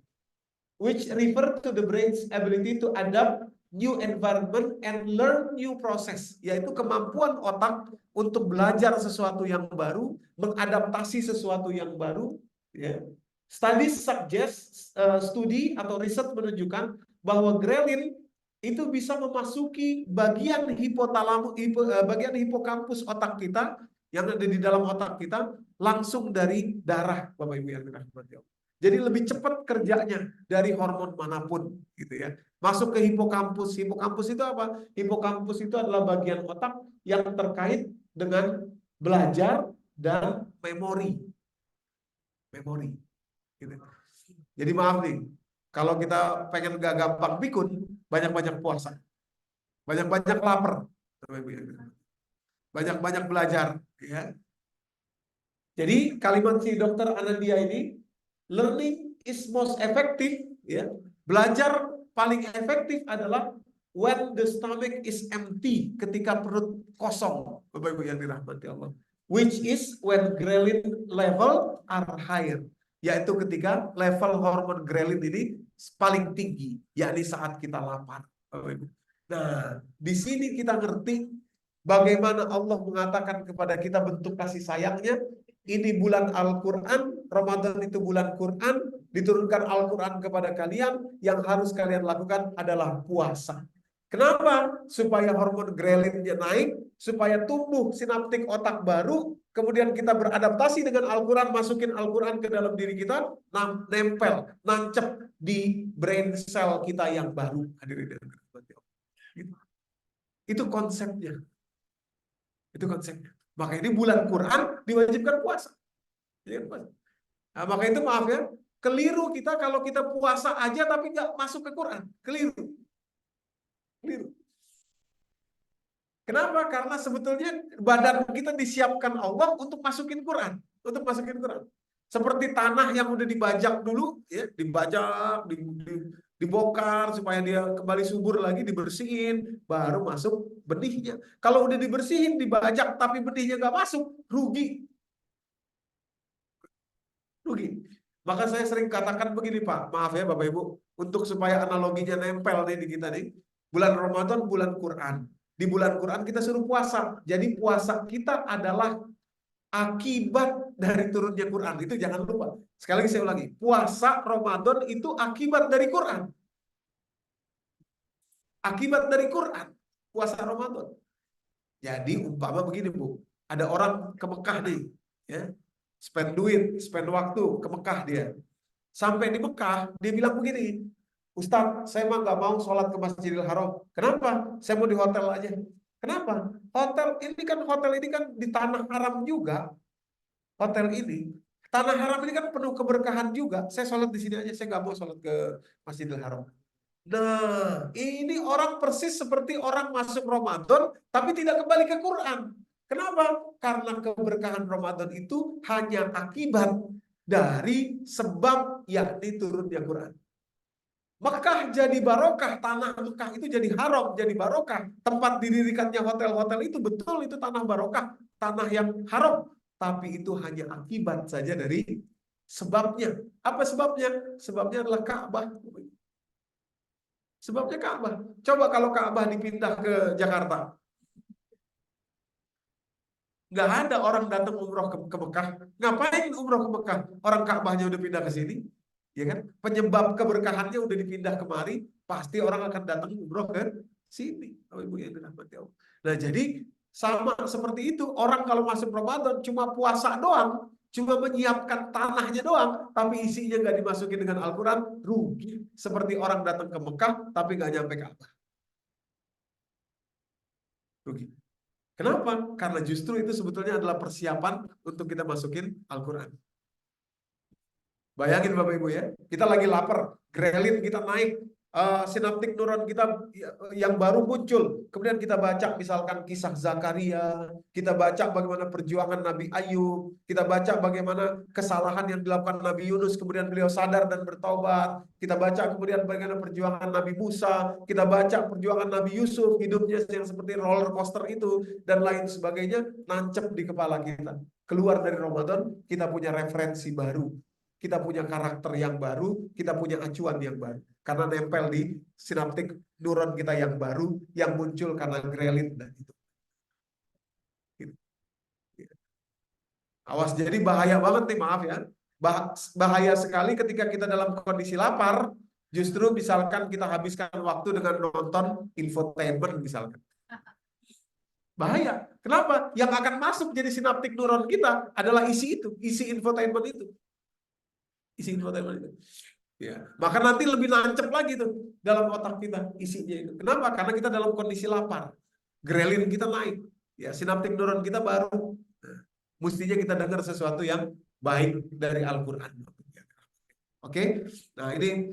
which refer to the brain's ability to adapt new environment and learn new process, yaitu kemampuan otak untuk belajar sesuatu yang baru, mengadaptasi sesuatu yang baru. Ya. Studies suggest, studi atau riset menunjukkan bahwa grelin itu bisa memasuki bagian bagian hipokampus otak kita yang ada di dalam otak kita langsung dari darah, Bapak Ibu yang dirahmati Allah. Jadi lebih cepat kerjanya dari hormon manapun, gitu ya. Masuk ke hipokampus. Hipokampus itu apa? Hipokampus itu adalah bagian otak yang terkait dengan belajar dan memori. Memori. Gitu. Jadi maaf nih, kalau kita pengen gak gampang pikun, banyak-banyak puasa. Banyak-banyak lapar. Banyak-banyak belajar. Ya. Jadi kalimat si dokter Anandya ini, learning is most effective, ya. Belajar paling efektif adalah when the stomach is empty, ketika perut kosong, Bapak Ibu yang dirahmati Allah. Which is when ghrelin level are higher, yaitu ketika level hormon ghrelin ini paling tinggi, yakni saat kita lapar, Bapak Ibu. Nah, di sini kita ngerti bagaimana Allah mengatakan kepada kita bentuk kasih sayangnya. Ini bulan Al-Quran, Ramadan itu bulan Quran, diturunkan Al-Quran kepada kalian, yang harus kalian lakukan adalah puasa. Kenapa? Supaya hormon grelinnya naik, supaya tumbuh sinaptik otak baru, kemudian kita beradaptasi dengan Al-Quran, masukin Al-Quran ke dalam diri kita, nempel, nancep di brain cell kita yang baru. Hadirin dan hadirat. Itu konsepnya. Itu konsepnya. Maka ini bulan Quran diwajibkan puasa. Nah, maka itu maaf ya, keliru kita kalau kita puasa aja tapi nggak masuk ke Quran. Keliru. Keliru. Kenapa? Karena sebetulnya badan kita disiapkan Allah untuk masukin Quran. Untuk masukin Quran. Seperti tanah yang udah dibajak dulu, ya, dibajak, dibongkar supaya dia kembali subur lagi, dibersihin, baru masuk benihnya. Kalau udah dibersihin, dibajak, tapi benihnya nggak masuk, rugi. Rugi. Maka saya sering katakan begini Pak, maaf ya Bapak Ibu, untuk supaya analoginya nempel nih di kita nih, bulan Ramadan bulan Quran. Di bulan Quran kita suruh puasa. Jadi puasa kita adalah akibat dari turunnya Quran. Itu jangan lupa. Sekali lagi saya ulangi, puasa Ramadan itu akibat dari Quran. Akibat dari Quran, puasa Ramadan. Jadi umpama begini Bu, ada orang ke Mekah nih, ya, spend duit, spend waktu ke Mekah dia. Sampai di Mekah, dia bilang begini, Ustadz, saya mah nggak mau sholat ke Masjidil Haram. Kenapa? Saya mau di hotel aja. Kenapa? Hotel ini kan di tanah haram juga. Hotel ini, tanah haram ini kan penuh keberkahan juga. Saya sholat di sini aja, saya nggak mau sholat ke Masjidil Haram. Nah, ini orang persis seperti orang masuk Ramadan, tapi tidak kembali ke Quran. Kenapa? Karena keberkahan Ramadan itu hanya akibat dari sebab yakni turunnya Quran. Mekah jadi barokah, tanah Mekah itu jadi haram, jadi barokah. Tempat didirikannya hotel-hotel itu betul itu tanah barokah, tanah yang haram. Tapi itu hanya akibat saja dari sebabnya. Apa sebabnya? Sebabnya adalah Ka'bah. Sebabnya Ka'bah. Coba kalau Ka'bah dipindah ke Jakarta. Nggak ada orang datang umroh ke Mekah. Ngapain umroh ke Mekah? Orang Ka'bahnya udah pindah ke sini. Ya kan? Penyebab keberkahannya udah dipindah kemari, pasti orang akan datang umroh ke sini. Ibu yang dirahmati Allah. Nah, jadi sama seperti itu, orang kalau masuk Ramadan cuma puasa doang, cuma menyiapkan tanahnya doang, tapi isinya nggak dimasukin dengan Al-Quran, rugi. Seperti orang datang ke Mekah, tapi nggak nyampe Ka'bah. Rugi. Kenapa? Karena justru itu sebetulnya adalah persiapan untuk kita masukin Al-Quran. Bayangin Bapak Ibu ya, kita lagi lapar, grelin kita naik, sinaptik neuron kita yang baru muncul. Kemudian kita baca misalkan kisah Zakaria, kita baca bagaimana perjuangan Nabi Ayub, kita baca bagaimana kesalahan yang dilakukan Nabi Yunus, kemudian beliau sadar dan bertobat. Kita baca kemudian bagaimana perjuangan Nabi Musa, kita baca perjuangan Nabi Yusuf, hidupnya yang seperti roller coaster itu, dan lain sebagainya, nancep di kepala kita. Keluar dari Ramadan, kita punya referensi baru. Kita punya karakter yang baru, kita punya acuan yang baru. Karena nempel di sinaptik neuron kita yang baru, yang muncul karena grelin dan itu. Awas, jadi bahaya banget nih, maaf ya. Bahaya sekali ketika kita dalam kondisi lapar, justru misalkan kita habiskan waktu dengan nonton infotainment misalkan. Bahaya. Kenapa? Yang akan masuk jadi sinaptik neuron kita adalah isi itu, isi infotainment itu. Isi infotainment itu. Ya, maka nanti lebih nancep lagi tuh dalam otak kita isinya itu. Kenapa? Karena kita dalam kondisi lapar. Grelin kita naik. Ya, sinaptik neuron kita baru. Nah, mestinya kita dengar sesuatu yang baik dari Al-Qur'an. Oke? Nah, ini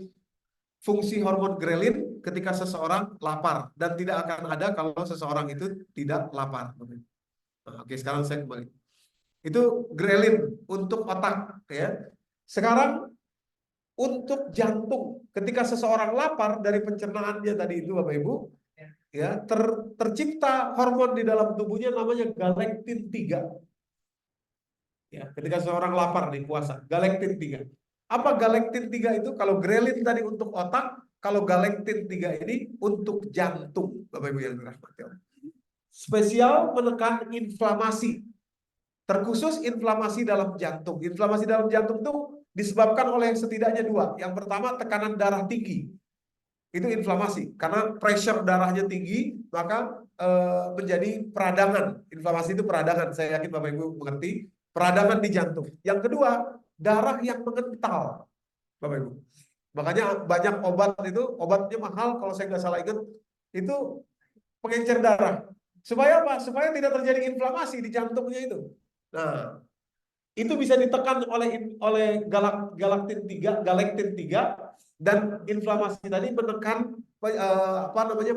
fungsi hormon grelin ketika seseorang lapar dan tidak akan ada kalau seseorang itu tidak lapar. Nah, oke, sekarang saya kembali. Itu grelin untuk otak, ya. Sekarang untuk jantung, ketika seseorang lapar dari pencernaannya tadi itu Bapak Ibu, ya, tercipta hormon di dalam tubuhnya namanya galaktin 3. Ya, ketika seseorang lapar di puasa, galaktin 3. Apa galaktin 3 itu? Kalau grelin tadi untuk otak, kalau galaktin 3 ini untuk jantung, Bapak Ibu yang dirahmati Allah. Spesial menekan inflamasi. Terkhusus inflamasi dalam jantung. Inflamasi dalam jantung itu disebabkan oleh setidaknya 2. Yang pertama, tekanan darah tinggi. Itu inflamasi. Karena pressure darahnya tinggi, maka menjadi peradangan. Inflamasi itu peradangan. Saya yakin Bapak Ibu mengerti. Peradangan di jantung. Yang kedua, darah yang mengental. Bapak Ibu. Makanya banyak obat itu, obatnya mahal kalau saya nggak salah ingat, itu pengencer darah. Supaya apa? Supaya tidak terjadi inflamasi di jantungnya itu. Nah, itu bisa ditekan oleh galaktin 3 dan inflamasi tadi menekan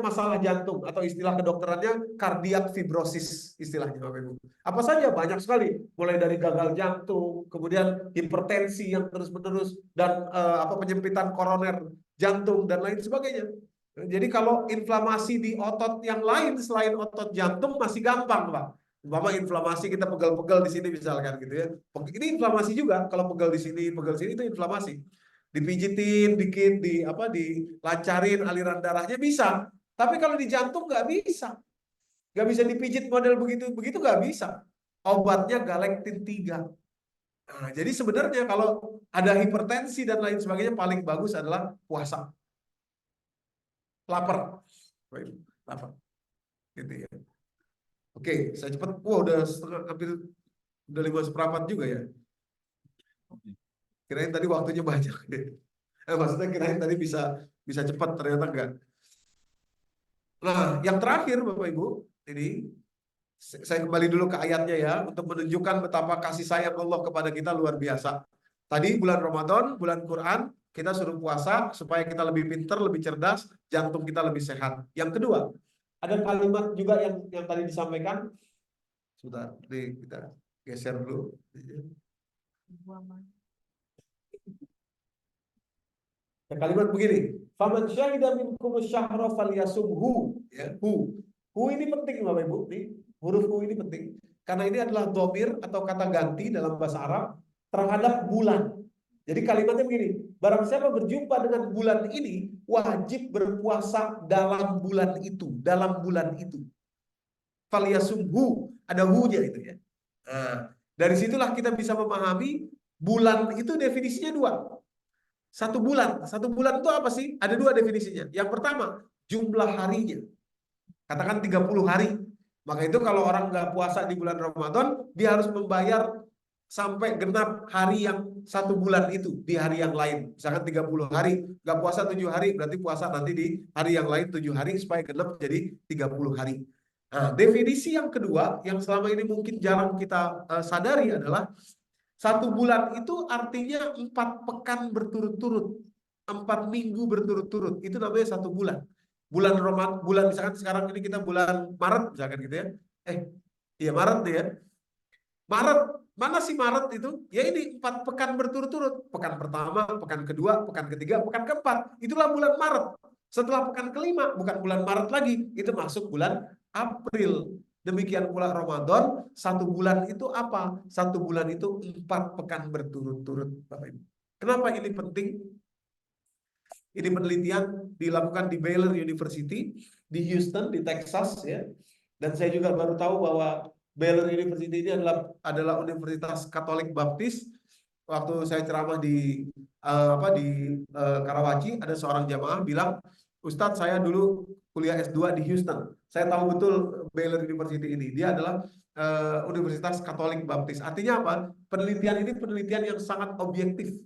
masalah jantung atau istilah kedokterannya kardiak fibrosis istilahnya Bapak Ibu. Apa saja banyak sekali, mulai dari gagal jantung, kemudian hipertensi yang terus-menerus dan penyempitan koroner jantung dan lain sebagainya. Jadi kalau inflamasi di otot yang lain selain otot jantung masih gampang, Pak. Umpama inflamasi kita pegal-pegal di sini misalkan gitu ya. Ini inflamasi juga kalau pegal di sini, pegal sini itu inflamasi. Dipijitin dikit, dilancarin aliran darahnya bisa. Tapi kalau di jantung nggak bisa. Nggak bisa dipijit model begitu, begitu nggak bisa. Obatnya galektin 3. Nah, jadi sebenarnya kalau ada hipertensi dan lain sebagainya paling bagus adalah puasa. Lapar. Lapar. Gitu ya. Oke, saya cepat. Wah, udah setengah, hampir udah 5 seperempat juga ya. Kirain tadi waktunya banyak. Maksudnya kirain tadi bisa bisa cepat, ternyata enggak. Nah, yang terakhir Bapak Ibu, ini saya kembali dulu ke ayatnya ya, untuk menunjukkan betapa kasih sayang Allah kepada kita luar biasa. Tadi bulan Ramadan, bulan Quran, kita suruh puasa supaya kita lebih pintar, lebih cerdas, jantung kita lebih sehat. Yang kedua, ada kalimat juga yang tadi disampaikan. Sudah, kita geser dulu. Ya, kalimat begini, faman syahida minkum syahra falyasumhu. Ya, hu ini penting Bapak Ibu, nih. Huruf hu ini penting karena ini adalah dhamir atau kata ganti dalam bahasa Arab terhadap bulan. Jadi kalimatnya begini, barang siapa berjumpa dengan bulan ini wajib berpuasa dalam bulan itu, dalam bulan itu. Falyasumhu, ada hu-nya itu ya. Nah, dari situlah kita bisa memahami bulan itu definisinya 2. Satu bulan itu apa sih? Ada 2 definisinya. Yang pertama, jumlah harinya. Katakan 30 hari. Maka itu kalau orang nggak puasa di bulan Ramadan, dia harus membayar sampai genap hari yang 1 bulan itu di hari yang lain. Misalkan 30 hari, nggak puasa 7 hari, berarti puasa nanti di hari yang lain 7 hari supaya genap jadi 30 hari. Nah, definisi yang kedua yang selama ini mungkin jarang kita sadari adalah 1 bulan itu artinya 4 pekan berturut-turut, 4 minggu berturut-turut. Itu namanya 1 bulan. Bulan Ramadan, bulan misalkan sekarang ini kita bulan Maret, misalkan gitu ya. Iya Maret nih ya. Maret, mana sih Maret itu? Ya ini 4 pekan berturut-turut. Pekan pertama, pekan kedua, pekan ketiga, pekan keempat. Itulah bulan Maret. Setelah pekan kelima, bukan bulan Maret lagi, itu masuk bulan April. Demikian pula Ramadan, 1 bulan itu apa? 1 bulan itu 4 pekan berturut-turut, Bapak Ibu. Kenapa ini penting? Ini penelitian dilakukan di Baylor University di Houston, di Texas ya. Dan saya juga baru tahu bahwa Baylor University ini adalah Universitas Katolik Baptis. Waktu saya ceramah di Karawaci, ada seorang jamaah bilang, Ustadz, saya dulu kuliah S2 di Houston. Saya tahu betul Baylor University ini. Dia adalah Universitas Katolik Baptis. Artinya apa? Penelitian ini penelitian yang sangat objektif.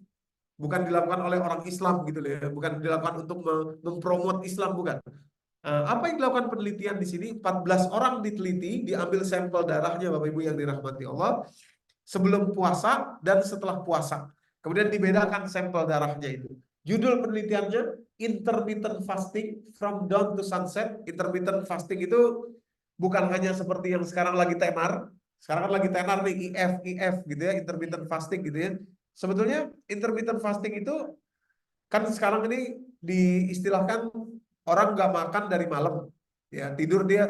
Bukan dilakukan oleh orang Islam gitu loh ya. Bukan dilakukan untuk mempromot Islam, bukan. Apa yang dilakukan penelitian di sini? 14 orang diteliti, diambil sampel darahnya Bapak Ibu yang dirahmati Allah sebelum puasa dan setelah puasa. Kemudian dibedakan sampel darahnya itu. Judul penelitiannya Intermittent Fasting from Dawn to Sunset. Intermittent fasting itu bukan hanya seperti yang sekarang lagi tenar. Sekarang kan lagi tenar nih IF gitu ya, intermittent fasting gitu ya. Sebetulnya intermittent fasting itu kan sekarang ini diistilahkan orang nggak makan dari malam. Ya, tidur dia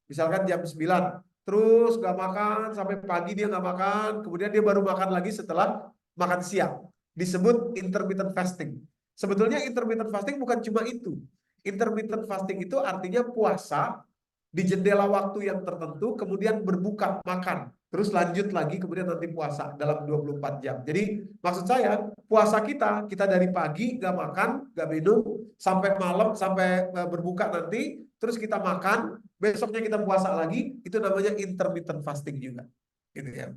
misalkan jam 9, terus nggak makan sampai pagi, dia nggak makan, kemudian dia baru makan lagi setelah makan siang. Disebut intermittent fasting. Sebetulnya intermittent fasting bukan cuma itu. Intermittent fasting itu artinya puasa di jendela waktu yang tertentu, kemudian berbuka makan, terus lanjut lagi, kemudian nanti puasa dalam 24 jam. Jadi maksud saya, puasa kita dari pagi gak makan, gak minum, sampai malam, sampai berbuka nanti, terus kita makan, besoknya kita puasa lagi, itu namanya intermittent fasting juga. Gitu ya.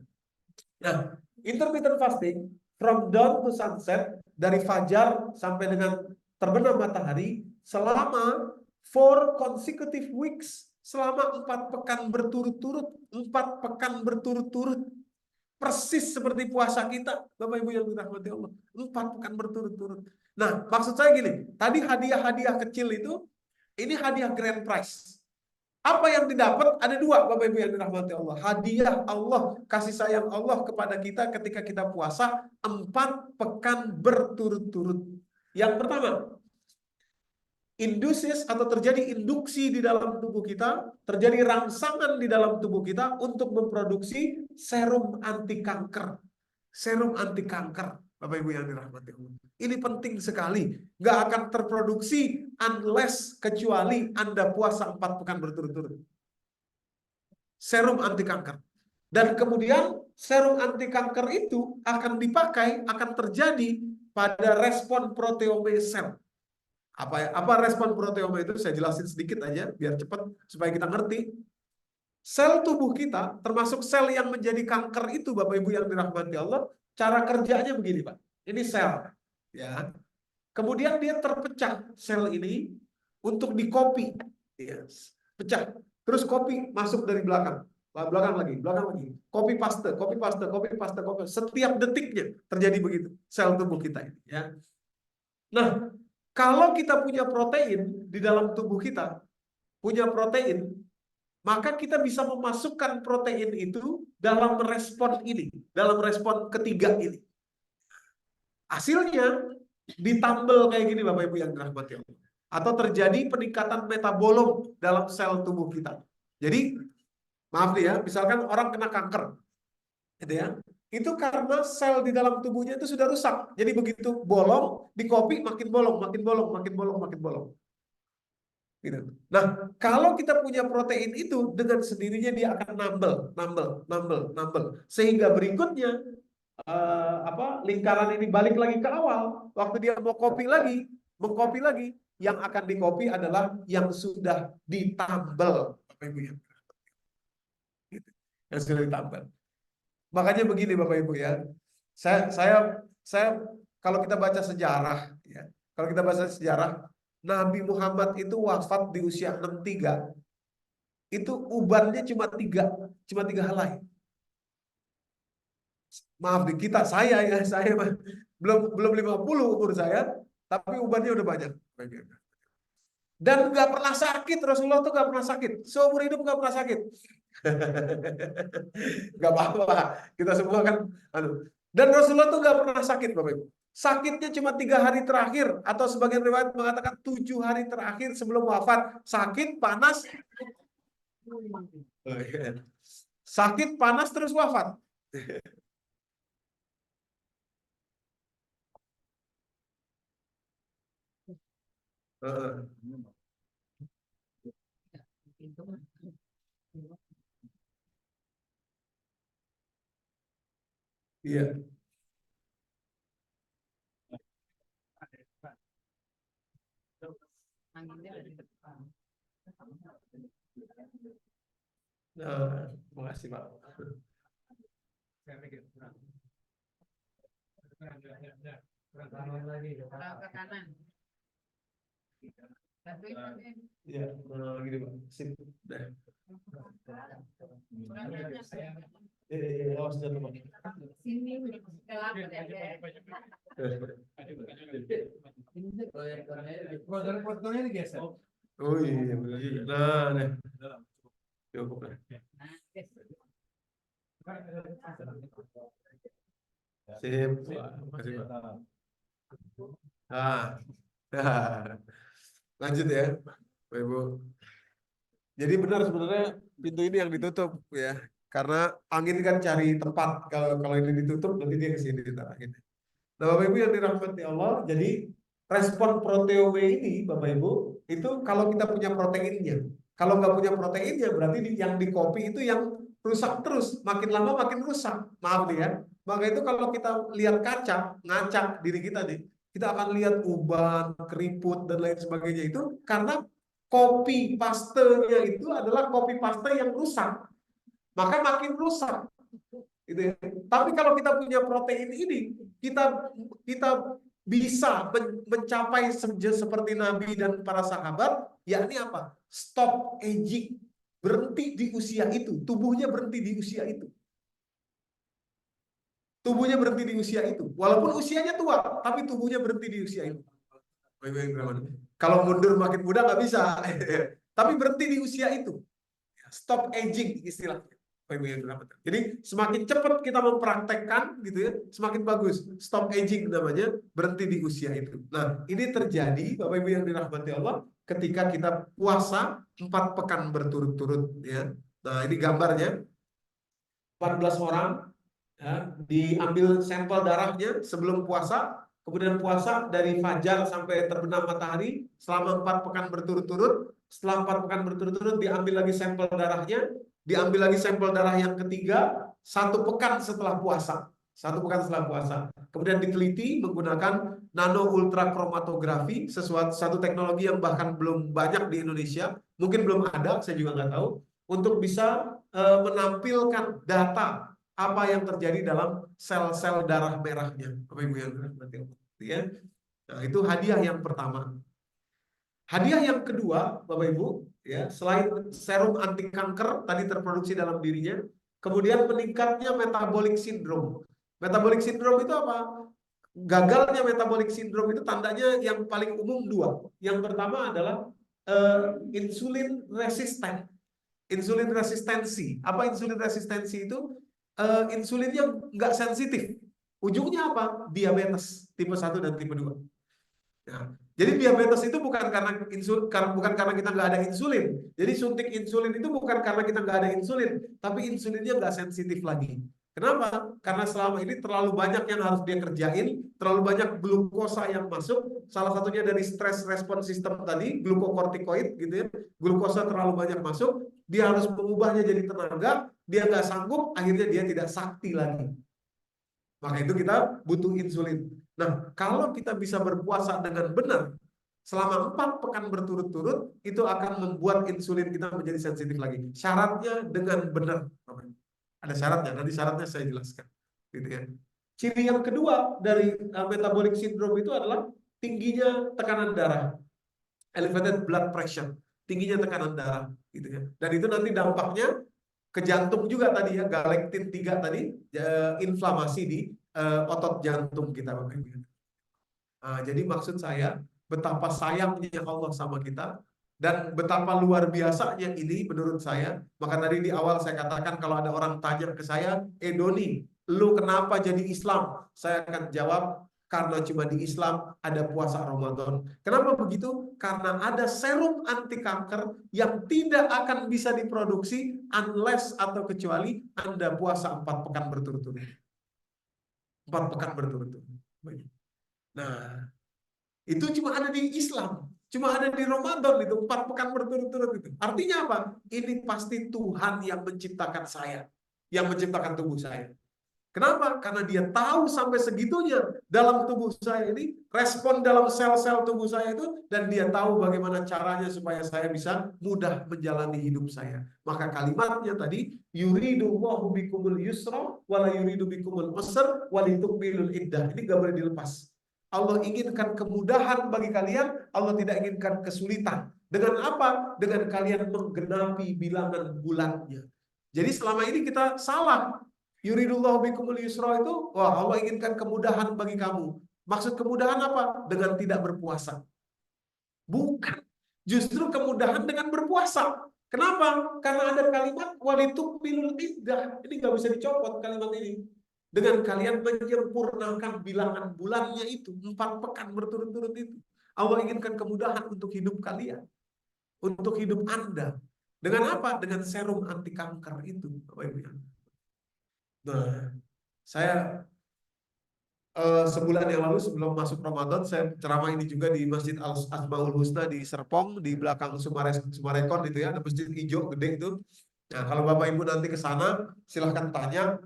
Nah, intermittent fasting, from dawn to sunset, dari fajar sampai dengan terbenam matahari, selama 4 consecutive weeks, selama 4 pekan berturut-turut, 4 pekan berturut-turut, persis seperti puasa kita, Bapak Ibu yang dirahmati Allah, 4 pekan berturut-turut. Nah, maksud saya gini, tadi hadiah-hadiah kecil itu, ini hadiah grand prize. Apa yang didapat? Ada 2, Bapak Ibu yang dirahmati Allah. Hadiah Allah, kasih sayang Allah kepada kita ketika kita puasa 4 pekan berturut-turut. Yang pertama, indusis atau terjadi induksi di dalam tubuh kita, terjadi rangsangan di dalam tubuh kita untuk memproduksi serum anti kanker. Serum anti kanker, Bapak Ibu yang dirahmati Allah. Ini penting sekali. Nggak akan terproduksi unless kecuali Anda puasa 4 pekan berturut-turut. Serum anti kanker. Dan kemudian serum anti kanker itu akan dipakai, akan terjadi pada respon proteome sel. Apa respon proteome itu? Saya jelasin sedikit aja biar cepat supaya kita ngerti. Sel tubuh kita, termasuk sel yang menjadi kanker itu, Bapak Ibu yang dirahmati Allah, cara kerjanya begini, Pak. Ini sel, ya. Kemudian dia terpecah sel ini untuk dikopi, ya. Pecah. Terus kopi masuk dari belakang lagi, kopi paste. Setiap detiknya terjadi begitu sel tubuh kita ini, ya. Nah, kalau kita punya protein di dalam tubuh kita, punya protein, maka kita bisa memasukkan protein itu dalam respon ini, dalam respon ketiga ini. Hasilnya ditambal kayak gini, Bapak Ibu yang dirahmati Allah. Atau terjadi peningkatan metabolom dalam sel tubuh kita. Jadi, maaf nih ya, misalkan orang kena kanker, gitu ya. Itu karena sel di dalam tubuhnya itu sudah rusak. Jadi begitu bolong, dikopi makin bolong. Gitu. Nah, kalau kita punya protein itu, dengan sendirinya dia akan nambel. Sehingga berikutnya lingkaran ini balik lagi ke awal. Waktu dia mau mengkopi lagi, yang akan dikopi adalah yang sudah ditambal. Yang sudah ditambal. Makanya begini Bapak Ibu ya. Saya kalau kita baca sejarah ya, kalau kita baca sejarah, Nabi Muhammad itu wafat di usia 63. Itu ubannya cuma tiga helai. Maaf di kita, saya belum 50 umur saya, tapi ubannya udah banyak. Dan nggak pernah sakit, Rasulullah tuh nggak pernah sakit, seumur hidup nggak pernah sakit. Nggak apa-apa, kita semua kan. Dan Rasulullah tuh nggak pernah sakit, Bapak Ibu. Sakitnya cuma 3 hari terakhir, atau sebagian riwayat mengatakan 7 hari terakhir sebelum wafat. Sakit, panas, terus wafat. Iya. Terima kasih Pak. Ke kanan. Iya, gini Pak. Sip. Awas jangan Pak. Sini gelap fotonya digeser. Oh iya, nah, nih. Cukup lah. Sip, makasih Pak. Lanjut ya, Bapak Ibu. Jadi benar sebenarnya pintu ini yang ditutup ya, karena angin kan cari tempat. Kalau ini ditutup nanti dia ke sini angin. Nah, Bapak Ibu yang dirahmati Allah, jadi respon proteome ini, Bapak Ibu, itu kalau kita punya proteinnya. Kalau nggak punya proteinnya, berarti yang di kopi itu yang rusak terus, makin lama makin rusak. Maaf nih ya. Maka itu kalau kita lihat kaca, ngacak diri kita nih, kita akan lihat uban, keriput dan lain sebagainya itu karena kopi pastenya itu adalah kopi paste yang rusak. Maka makin rusak. Gitu ya. Tapi kalau kita punya protein ini, kita bisa mencapai seperti Nabi dan para sahabat, yakni apa? Stop aging, berhenti di usia itu, tubuhnya berhenti di usia itu. Tubuhnya berhenti di usia itu. Walaupun usianya tua, tapi tubuhnya berhenti di usia itu. Kalau mundur makin muda nggak bisa. Tapi berhenti di usia itu. Stop aging istilahnya. Jadi semakin cepat kita mempraktekkan gitu ya, semakin bagus. Stop aging namanya, berhenti di usia itu. Nah, ini terjadi Bapak Ibu yang dirahmati Allah ketika kita puasa 4 pekan berturut-turut ya. Nah, ini gambarnya 14 orang ya, diambil sampel darahnya sebelum puasa, kemudian puasa dari fajar sampai terbenam matahari selama 4 pekan berturut-turut. Setelah 4 pekan berturut-turut diambil lagi sampel darahnya, diambil lagi sampel darah yang ketiga 1 pekan setelah puasa. 1 pekan setelah puasa. Kemudian diteliti menggunakan nano ultra kromatografi, satu teknologi yang bahkan belum banyak di Indonesia, mungkin belum ada, saya juga nggak tahu, untuk bisa menampilkan data apa yang terjadi dalam sel-sel darah merahnya, Bapak Ibu yang dirahmati Allah, ya. Nah, itu hadiah yang pertama. Hadiah yang kedua, Bapak Ibu, ya, selain serum anti kanker tadi terproduksi dalam dirinya, kemudian meningkatnya metabolic syndrome. Metabolic syndrome itu apa? Gagalnya metabolic syndrome itu tandanya yang paling umum 2. Yang pertama adalah insulin resisten. Insulin resistensi. Apa insulin resistensi itu? Insulinnya nggak sensitif. Ujungnya apa? Diabetes tipe 1 dan tipe 2. Nah, jadi diabetes itu bukan karena kita nggak ada insulin. Jadi suntik insulin itu bukan karena kita nggak ada insulin, tapi insulinnya nggak sensitif lagi. Kenapa? Karena selama ini terlalu banyak yang harus dia kerjain, terlalu banyak glukosa yang masuk. Salah satunya dari stress response system tadi, glukokortikoid gitu ya. Glukosa terlalu banyak masuk, dia harus mengubahnya jadi tenaga, dia nggak sanggup, akhirnya dia tidak sakti lagi. Maka itu kita butuh insulin. Nah, kalau kita bisa berpuasa dengan benar selama 4 pekan berturut-turut, itu akan membuat insulin kita menjadi sensitif lagi. Syaratnya dengan benar. Ada syaratnya, nanti syaratnya saya jelaskan. Gitu ya. Ciri yang kedua dari metabolic syndrome itu adalah tingginya tekanan darah, elevated blood pressure, tingginya tekanan darah, gitu ya. Dan itu nanti dampaknya ke jantung juga tadi ya, galaktin 3 tadi, inflamasi di otot jantung kita, Bapak Ibu. Jadi maksud saya, betapa sayangnya Allah sama kita, dan betapa luar biasanya ini menurut saya. Maka tadi di awal saya katakan, kalau ada orang tanya ke saya, Doni, lu kenapa jadi Islam? Saya akan jawab, karena cuma di Islam ada puasa Ramadan. Kenapa begitu? Karena ada serum anti kanker yang tidak akan bisa diproduksi unless atau kecuali Anda puasa 4 pekan berturut-turut. 4 pekan berturut-turut. Nah, itu cuma ada di Islam, cuma ada di Ramadan itu 4 pekan berturut-turut itu. Artinya apa? Ini pasti Tuhan yang menciptakan saya, yang menciptakan tubuh saya. Kenapa? Karena dia tahu sampai segitunya dalam tubuh saya ini, respon dalam sel-sel tubuh saya itu, dan dia tahu bagaimana caranya supaya saya bisa mudah menjalani hidup saya. Maka kalimatnya tadi, yuridullahu bikumul yusra wala yuridu bikumul usra walitukmilul iddah. Ini gak boleh dilepas. Allah inginkan kemudahan bagi kalian, Allah tidak inginkan kesulitan. Dengan apa? Dengan kalian menggenapi bilangan bulannya. Jadi selama ini kita salah. Yuridullahu bikumul yusra itu, wah, Allah inginkan kemudahan bagi kamu. Maksud kemudahan apa? Dengan tidak berpuasa. Bukan. Justru kemudahan dengan berpuasa. Kenapa? Karena ada kalimat walitukmilul iddah. Ini nggak bisa dicopot kalimat ini. Dengan kalian menyempurnakan bilangan bulannya itu, 4 pekan berturut-turut itu. Allah inginkan kemudahan untuk hidup kalian. Untuk hidup Anda. Dengan apa? Dengan serum anti kanker itu. Bapak Ibu. Nah, saya sebulan yang lalu sebelum masuk Ramadan, saya ceramah ini juga di Masjid Al-Asmaul Husna di Serpong, di belakang Sumarekon itu ya, ada masjid hijau gede itu. Nah, kalau Bapak Ibu nanti ke sana, silahkan tanya.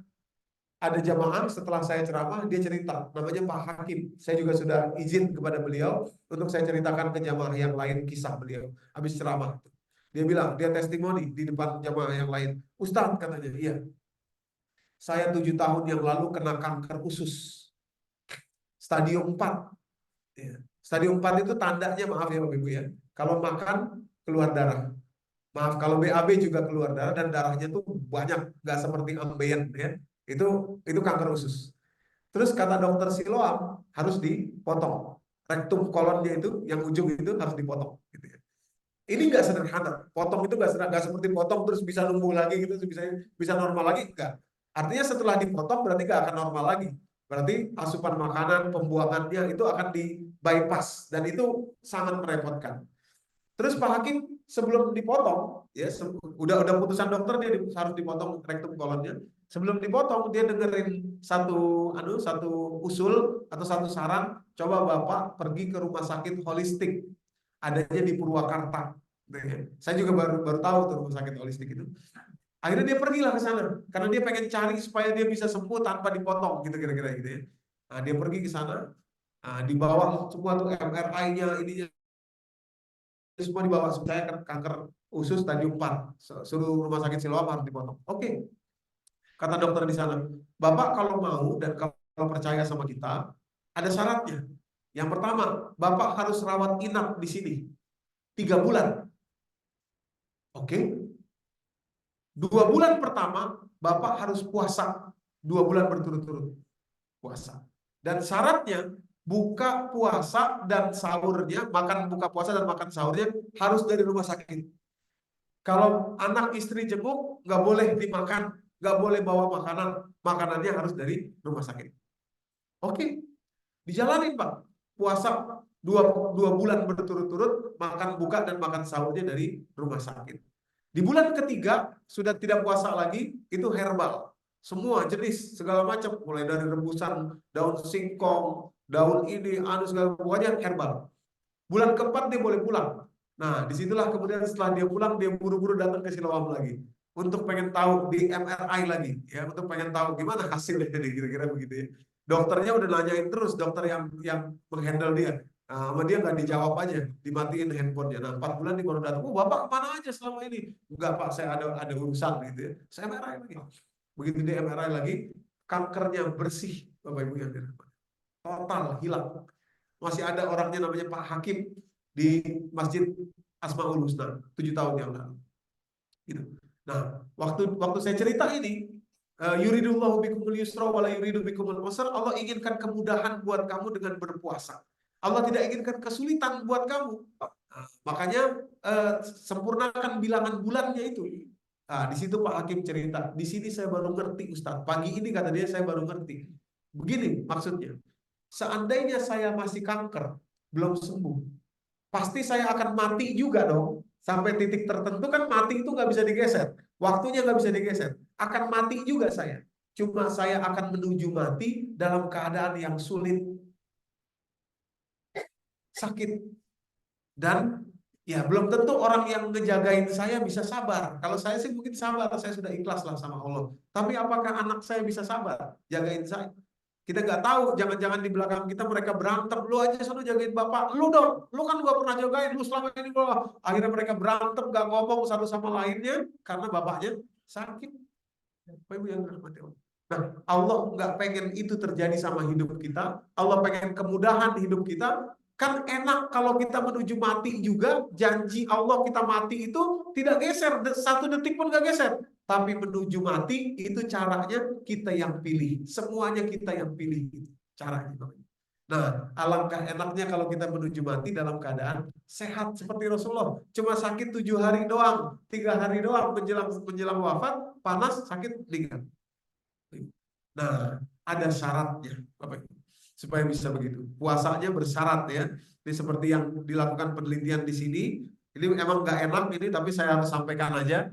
Ada jamaah setelah saya ceramah, dia cerita, namanya Pak Hakim. Saya juga sudah izin kepada beliau untuk saya ceritakan ke jamaah yang lain kisah beliau habis ceramah. Dia bilang, dia testimoni di depan jamaah yang lain. Ustadz, katanya, iya, saya 7 tahun yang lalu kena kanker usus. Stadium 4. Ya. Stadium 4 itu tandanya, maaf ya Bapak Ibu ya, kalau makan keluar darah. Maaf, kalau BAB juga keluar darah, dan darahnya tuh banyak, nggak seperti ambeien ya. Itu kanker usus. Terus kata dokter Siloam harus dipotong. Rektum kolonnya itu, yang ujung itu harus dipotong. Gitu ya. Ini nggak sederhana. Potong itu nggak sederhana, nggak seperti potong terus bisa numbuh lagi gitu, bisa normal lagi, enggak. Artinya setelah dipotong berarti nggak akan normal lagi. Berarti asupan makanan, pembuangannya itu akan di bypass dan itu sangat merepotkan. Terus Pak Hakim sebelum dipotong, ya udah putusan dokter dia harus dipotong rektum kolonnya. Sebelum dipotong dia dengerin satu usul atau satu saran, coba Bapak pergi ke rumah sakit holistik adanya di Purwakarta. Saya juga baru tahu tuh rumah sakit holistik itu. Akhirnya dia pergilah ke sana karena dia pengen cari supaya dia bisa sembuh tanpa dipotong gitu kira-kira gitu ya. Nah, dia pergi ke sana, dibawa semua tuh MRI-nya, ininya semua dibawa. Saya kanker usus stadium 4, suruh rumah sakit Siloam harus dipotong. Oke, kata dokter di sana, Bapak kalau mau dan kalau percaya sama kita, ada syaratnya. Yang pertama, Bapak harus rawat inap di sini 3 bulan. Oke, 2 bulan pertama Bapak harus puasa 2 bulan berturut-turut puasa. Dan syaratnya buka puasa dan sahurnya, buka puasa dan makan sahurnya harus dari rumah sakit. Kalau anak istri jenguk nggak boleh dimakan, nggak boleh bawa makanan, makanannya harus dari rumah sakit. Oke, dijalanin Pak. Puasa dua bulan berturut-turut, makan buka dan makan sahurnya dari rumah sakit. Di bulan ketiga sudah tidak puasa lagi, itu herbal. Semua jenis segala macam, mulai dari rebusan daun singkong, daun ini, segala pokoknya herbal. Bulan keempat dia boleh pulang. Nah, disitulah kemudian setelah dia pulang, dia buru-buru datang ke Siloam lagi untuk pengen tahu di MRI lagi, ya, untuk pengen tahu gimana hasilnya, kira-kira begitu ya. Dokternya udah nanyain terus, dokter yang menghandle dia. Nah, sama dia nggak dijawab aja, dimatiin handphonenya. Nah, 4 bulan dia baru datang. Oh, Bapak kemana aja selama ini? Enggak Pak, saya ada urusan gitu ya. Saya MRI lagi. Begitu dia MRI lagi, kankernya bersih, Bapak Ibu yang dirahmati. Total hilang. Masih ada orangnya namanya Pak Hakim di Masjid Asmaul Husna 7 tahun yang lalu. Gitu. Nah, waktu saya cerita ini, yuridullahu bikumul yusra wala yuridu bikumul usra, Allah inginkan kemudahan buat kamu dengan berpuasa. Allah tidak inginkan kesulitan buat kamu. Nah, makanya sempurnakan bilangan bulannya itu. Nah, di situ Pak Hakim cerita, di sini saya baru ngerti Ustaz. Pagi ini kata dia saya baru ngerti. Begini maksudnya. Seandainya saya masih kanker, belum sembuh, pasti saya akan mati juga dong. Sampai titik tertentu kan mati itu nggak bisa digeser. Waktunya nggak bisa digeser. Akan mati juga saya. Cuma saya akan menuju mati dalam keadaan yang sulit, sakit. Dan ya belum tentu orang yang ngejagain saya bisa sabar. Kalau saya sih mungkin sabar, saya sudah ikhlas lah sama Allah. Tapi apakah anak saya bisa sabar jagain saya? Kita nggak tahu, jangan-jangan di belakang kita mereka berantem. Lu aja sana jagain bapak, lu dong, lu kan gak pernah jagain, lu selama ini gua. Akhirnya mereka berantem, gak ngomong satu sama lainnya karena bapaknya sakit. Bapak Ibu yang dirahmati Allah. Nah, Allah nggak pengen itu terjadi sama hidup kita. Allah pengen kemudahan hidup kita. Kan enak kalau kita menuju mati juga, janji Allah kita mati itu tidak geser, 1 detik pun gak geser. Tapi menuju mati itu caranya kita yang pilih. Semuanya kita yang pilih caranya. Nah, alangkah enaknya kalau kita menuju mati dalam keadaan sehat seperti Rasulullah. Cuma sakit 7 hari doang, 3 hari doang menjelang wafat, panas, sakit, meninggal. Nah, ada syaratnya, Bapak Ibu, supaya bisa begitu. Puasanya bersyarat ya. Ini seperti yang dilakukan penelitian di sini. Ini emang nggak enak ini, tapi saya harus sampaikan aja.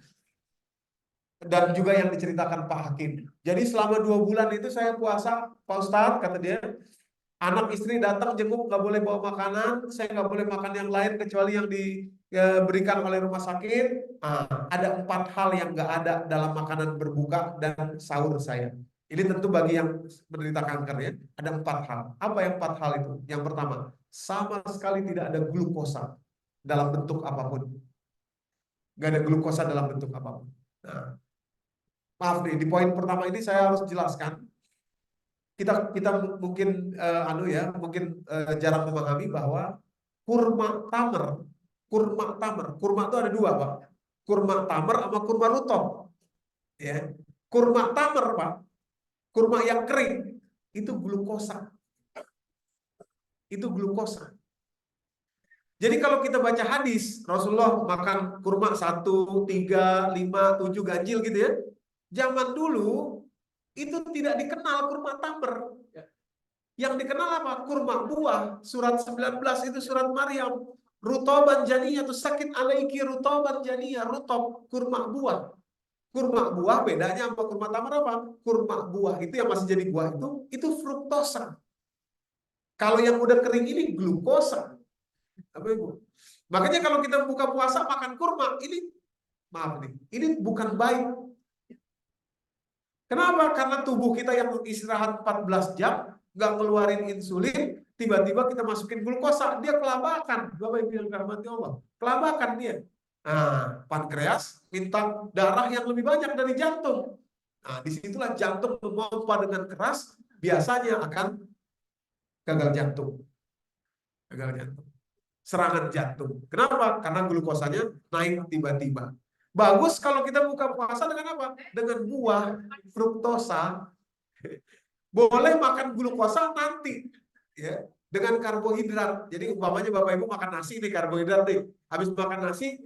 Dan juga yang diceritakan Pak Hakim. Jadi selama 2 bulan itu saya puasa, Pak Ustadz, kata dia, anak istri datang jenguk nggak boleh bawa makanan, saya nggak boleh makan yang lain kecuali yang diberikan oleh rumah sakit. Nah, ada 4 hal yang nggak ada dalam makanan berbuka dan sahur saya. Ini tentu bagi yang menderita kanker ya. Ada 4 hal. Apa yang 4 hal itu? Yang pertama, sama sekali tidak ada glukosa dalam bentuk apapun. Nggak ada glukosa dalam bentuk apapun. Nah, maaf nih, di poin pertama ini saya harus jelaskan. Kita mungkin mungkin jarang memahami bahwa kurma tamer, kurma itu ada 2 Pak, kurma tamer sama kurma rutop, ya. Kurma tamer Pak, kurma yang kering itu glukosa, Jadi kalau kita baca hadis, Rasulullah makan kurma 1, 3, 5, 7 ganjil gitu ya. Zaman dulu itu tidak dikenal kurma tamr. Yang dikenal apa? Kurma buah. Surat 19 itu surat Maryam. Rutoban janiyah itu sakit alaiki rutoban janiyah. Rutob, kurma buah. Kurma buah bedanya sama kurma tamar apa? Kurma buah itu yang masih jadi buah itu fruktosa. Kalau yang udah kering ini glukosa. Apa Ibu? Makanya kalau kita buka puasa makan kurma, ini maaf nih, ini bukan baik. Kenapa? Karena tubuh kita yang istirahat 14 jam, nggak ngeluarin insulin, tiba-tiba kita masukin glukosa, dia kelabakan. Bapak Ibu yang dirahmati Allah, kelabakan dia. Nah, pankreas minta darah yang lebih banyak dari jantung. Nah, disitulah jantung memompa dengan keras, biasanya akan gagal jantung. Gagal jantung. Serangan jantung. Kenapa? Karena glukosanya naik tiba-tiba. Bagus kalau kita buka puasa dengan apa? Dengan buah, fruktosa. Boleh makan glukosa nanti, ya, dengan karbohidrat. Jadi umpamanya Bapak Ibu makan nasi nih, karbohidrat nih. Habis makan nasi,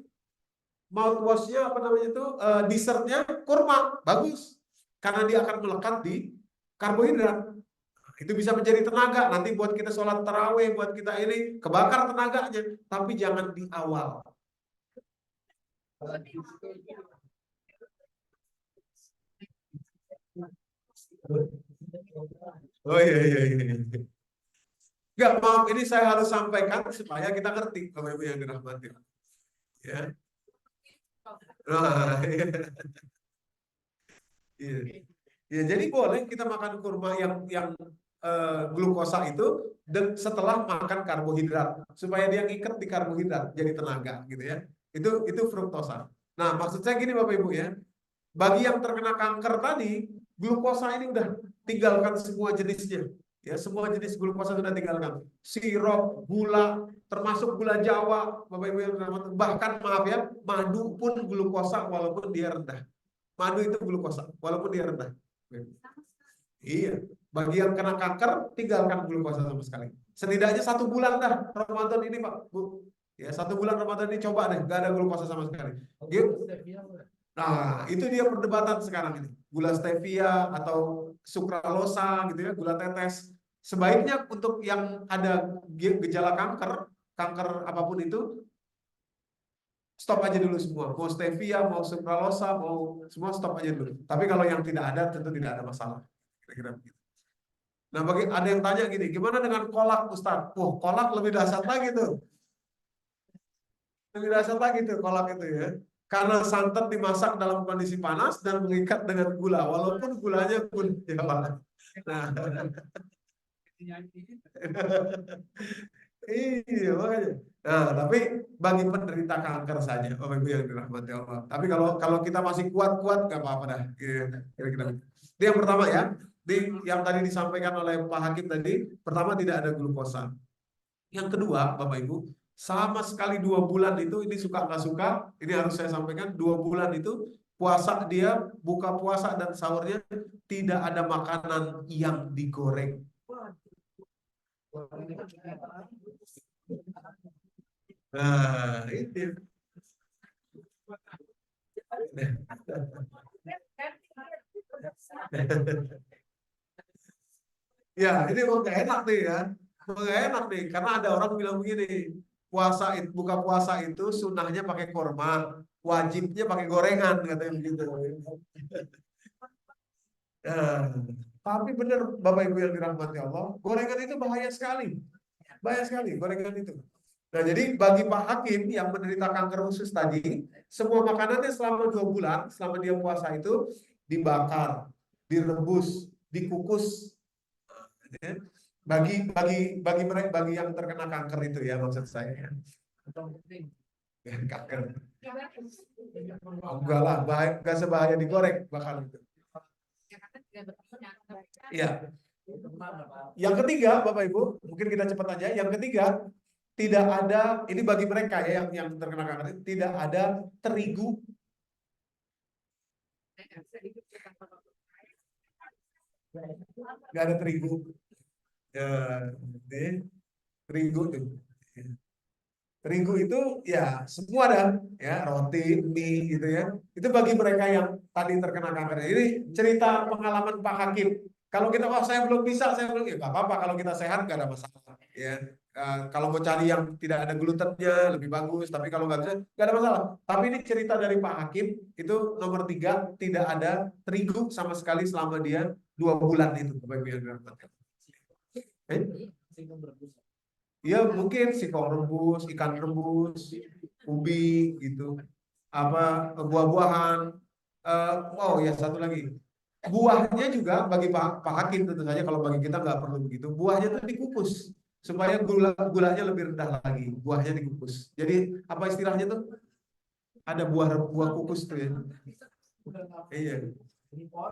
mouthwash-nya apa namanya itu, dessertnya kurma, bagus. Karena dia akan melekat di karbohidrat. Itu bisa menjadi tenaga nanti buat kita sholat taraweh, buat kita ini kebakar tenaganya, tapi jangan di awal. Oh iya iya iya. Enggak, maaf, ini saya harus sampaikan supaya kita ngerti Bapak Ibu yang dirahmati. Ya. Nah, iya. Iya. Ya, jadi boleh kita makan kurma yang glukosa itu setelah makan karbohidrat supaya dia ngikat di karbohidrat jadi tenaga gitu ya. Itu fruktosa. Nah, maksud saya gini Bapak Ibu ya. Bagi yang terkena kanker tadi, glukosa ini udah tinggalkan semua jenisnya. Ya, semua jenis glukosa sudah tinggalkan. Sirup, gula, termasuk gula Jawa, Bapak Ibu yang dirahmati. Bahkan maaf ya, madu pun glukosa walaupun dia rendah. Madu itu glukosa walaupun dia rendah. Iya, bagi yang kena kanker, tinggalkan glukosa sama sekali. Setidaknya 1 bulan dah Ramadan ini Pak, Bu. Ya, 1 bulan Ramadan ini coba deh, gak ada glukosa sama sekali. Gitu. Nah, itu dia perdebatan sekarang ini. Gula stevia atau sukralosa gitu ya, gula tetes. Sebaiknya untuk yang ada gejala kanker, kanker apapun itu, stop aja dulu semua. Mau stevia, mau sukralosa, mau semua stop aja dulu. Tapi kalau yang tidak ada, tentu tidak ada masalah. Kira-kira begitu. Nah, bagi ada yang tanya gini, gimana dengan kolak, Ustaz? Kolak lebih dahsyat lagi tuh. Lebih dahsyat lagi tuh kolak itu ya. Karena santan dimasak dalam kondisi panas dan mengikat dengan gula, walaupun gulanya gula Jawa. Nah, iya makanya. Nah, tapi bagi penderita kanker saja, Bapak Ibu yang dirahmati Allah. Tapi kalau kalau kita masih kuat-kuat, nggak apa-apa dah. Kira-kira. Itu yang pertama ya. Yang tadi disampaikan oleh Pak Hakim tadi, pertama tidak ada glukosa. Yang kedua, Bapak Ibu, sama sekali 2 bulan itu, ini suka nggak suka, ini harus saya sampaikan, 2 bulan itu puasa dia, buka puasa dan sahurnya tidak ada makanan yang digoreng. Nah, itu. Ya, ini mau nggak enak nih ya. Mau nggak enak nih, karena ada orang bilang begini, buka puasa itu sunnahnya pakai korma, wajibnya pakai gorengan, katanya begitu. Nah, tapi benar Bapak Ibu yang dirahmati Allah, gorengan itu bahaya sekali. Bahaya sekali gorengan itu. Nah, jadi bagi Pak Hakim yang menderita kanker usus tadi, semua makanannya selama 2 bulan, selama dia puasa itu dibakar, direbus, dikukus. Ya. Bagi yang terkena kanker itu ya maksud saya. Ya. Kanker. Enggak lah, enggak sebahaya digoreng bakal itu. Iya. Yang ketiga, Bapak Ibu, mungkin kita cepat aja. Yang ketiga, tidak ada, ini bagi mereka ya yang terkena kanker, tidak ada terigu. Nggak ada terigu. Ya, terigu tuh. Terigu itu ya semua ada, ya roti, mie gitu ya. Itu bagi mereka yang tadi terkena kanker. Ini cerita pengalaman Pak Hakim. Kalau kita, oh saya belum bisa, saya belum, ya nggak apa-apa. Kalau kita sehat nggak ada masalah. Ya, kalau mau cari yang tidak ada glutennya lebih bagus. Tapi kalau nggak bisa, nggak ada masalah. Tapi ini cerita dari Pak Hakim itu nomor 3, tidak ada terigu sama sekali selama dia 2 bulan itu. Bapak Ibu yang dirahmati. Ya mungkin singkong rebus, ikan rebus, ubi gitu, apa buah-buahan. Oh ya satu lagi, buahnya juga bagi Pak Hakim tentu saja, kalau bagi kita nggak perlu begitu. Buahnya tuh dikukus supaya gulanya lebih rendah lagi. Buahnya dikukus. Jadi apa istilahnya tuh? Ada buah buah kukus tuh ya. Iya. Oh,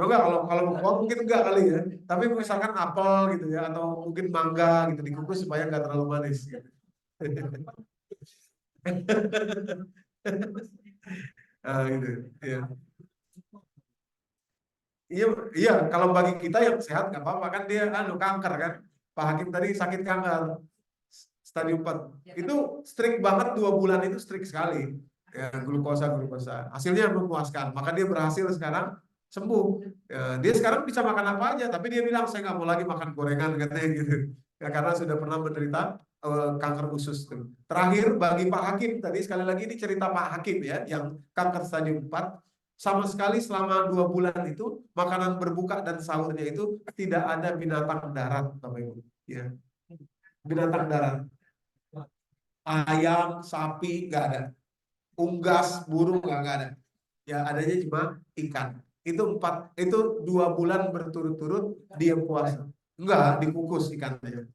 enggak, kalau mau mungkin enggak kali ya. Tapi misalkan apel gitu ya, atau mungkin mangga gitu dikukus supaya nggak terlalu manis. Gitu. Gitu. Iya. Iya, iya. Kalau bagi kita yang sehat nggak apa-apa kan, dia kanker kan. Pak Hakim tadi sakit kanker stadium 4. Itu strict banget, 2 bulan itu strict sekali. Ya, glukosa. Hasilnya memuaskan. Maka dia berhasil sekarang sembuh. Ya, dia sekarang bisa makan apa aja, tapi dia bilang saya nggak mau lagi makan gorengan katanya gitu. Ya, karena sudah pernah menderita kanker usus tuh. Terakhir bagi Pak Hakim tadi, sekali lagi ini cerita Pak Hakim ya, yang kanker stadium 4. Sama sekali selama 2 bulan itu makanan berbuka dan sahurnya itu tidak ada binatang darat, Bapak Ibu. Ya, binatang darat, ayam, sapi nggak ada, unggas, burung nggak ada. Ya adanya cuma ikan. Itu 2 bulan berturut-turut dia puasa. Enggak, dikukus ikannya.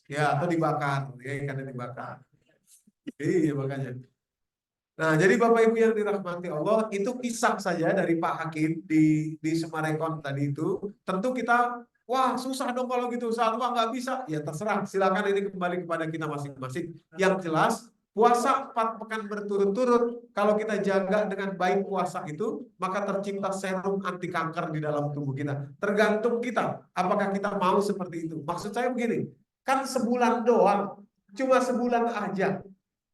Ya atau dibakar, ya ikannya dibakar. Iya makanya. Nah, jadi Bapak Ibu yang dirahmati Allah, itu kisah saja dari Pak Hakim di Semarekon tadi itu. Tentu kita, wah susah dong kalau gitu, saat wah nggak bisa. Ya terserah, silakan, ini kembali kepada kita masing-masing. Yang jelas, puasa 4 pekan berturut-turut, kalau kita jaga dengan baik puasa itu, maka tercipta serum anti kanker di dalam tubuh kita. Tergantung kita, apakah kita mau seperti itu. Maksud saya begini, kan sebulan doang, cuma sebulan aja.